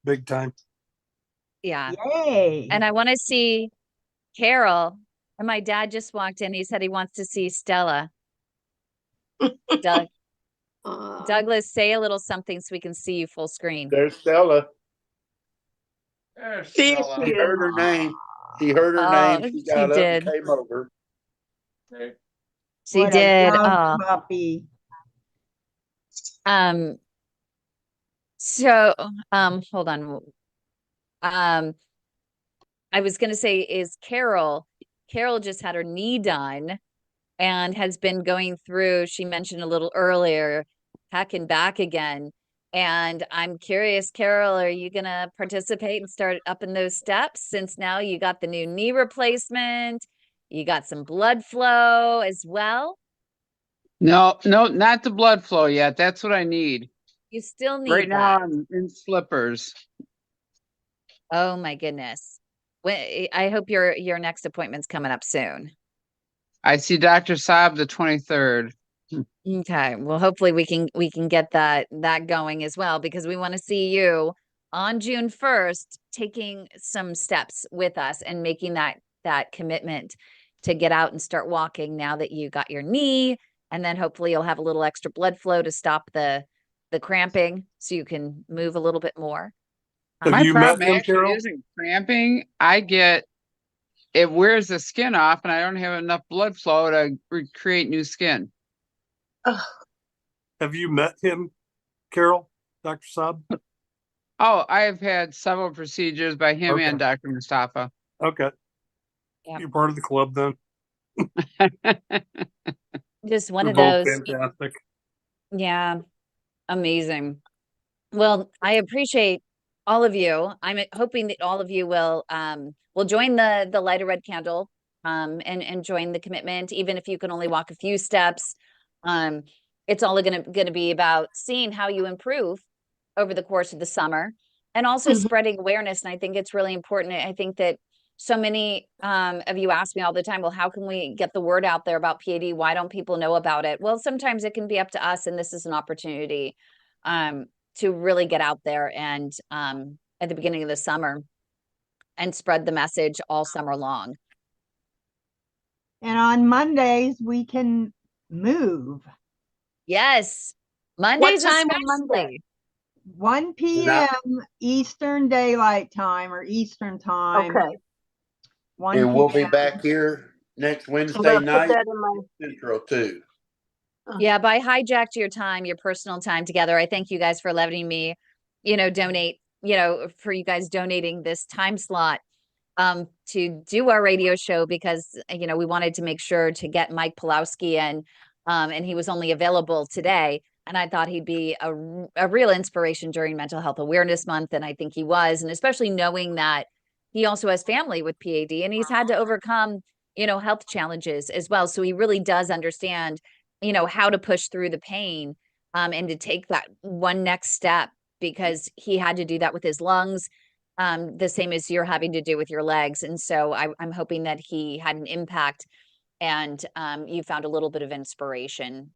Big time. Yeah. Yay. And I want to see Carol. And my dad just walked in. He said he wants to see Stella. Douglas, say a little something so we can see you full screen. There's Stella. See you, She heard her name. She heard her name. She got up did. and came over. She What did. a love Oh. puppy. So hold on. I was gonna say, is Carol just had her knee done and has been going through, she mentioned a little earlier, hacking back again. And I'm curious, Carol, are you gonna participate and start up in those steps, since now you got the new knee replacement, you got some blood flow as well? No, not the blood flow yet. That's what I need. You still need Right now that. I'm in slippers. Oh my goodness. I hope your next appointment's coming up soon. I see Dr. Saab the 23rd. Okay. Well, hopefully we can get that going as well, because we want to see you on June 1st taking some steps with us and making that commitment to get out and start walking now that you got your knee, and then hopefully you'll have a little extra blood flow to stop the cramping so you can move a little bit more. Have My you met problem him, actually Carol? isn't cramping. It wears the skin off and I don't have enough blood flow to recreate new skin. Have you met him, Carol? Dr. Saab? Oh, I've had several procedures by him Okay. and Dr. Mustafa. Okay. Yeah. You're part of the club then. Just one You're of both those. fantastic. Yeah. Amazing. Well, I appreciate all of you. I'm hoping that all of you will join the Light a Red Candle and join the commitment, even if you can only walk a few steps. It's all gonna be about seeing how you improve over the course of the summer, and also spreading awareness. And I think it's really important. I think that so many of you ask me all the time, well, how can we get the word out there about P.A.D? Why don't people know about it? Well, sometimes it can be up to us, and this is an opportunity to really get out there and at the beginning of the summer and spread the message all summer long. And on Mondays, we can move. Yes. Mondays time on Monday? especially. 1 p.m. Eastern Daylight Time or Eastern Time. Okay, 1 And we'll be p.m. back here next I'm Wednesday gonna put night, that in my, Central too. Yeah, but I hijacked your time, your personal time together. I thank you guys for letting me, donate, for you guys donating this time slot to do our radio show, because, we wanted to make sure to get Mike Palawski in, and he was only available today. And I thought he'd be a real inspiration during Mental Health Awareness Month. And I think he was, and especially knowing that he also has family with P.A.D. and he's had to overcome, health challenges as well. So he really does understand, how to push through the pain and to take that one next step, because he had to do that with his lungs, the same as you're having to do with your legs. And so I'm hoping that he had an impact and you found a little bit of inspiration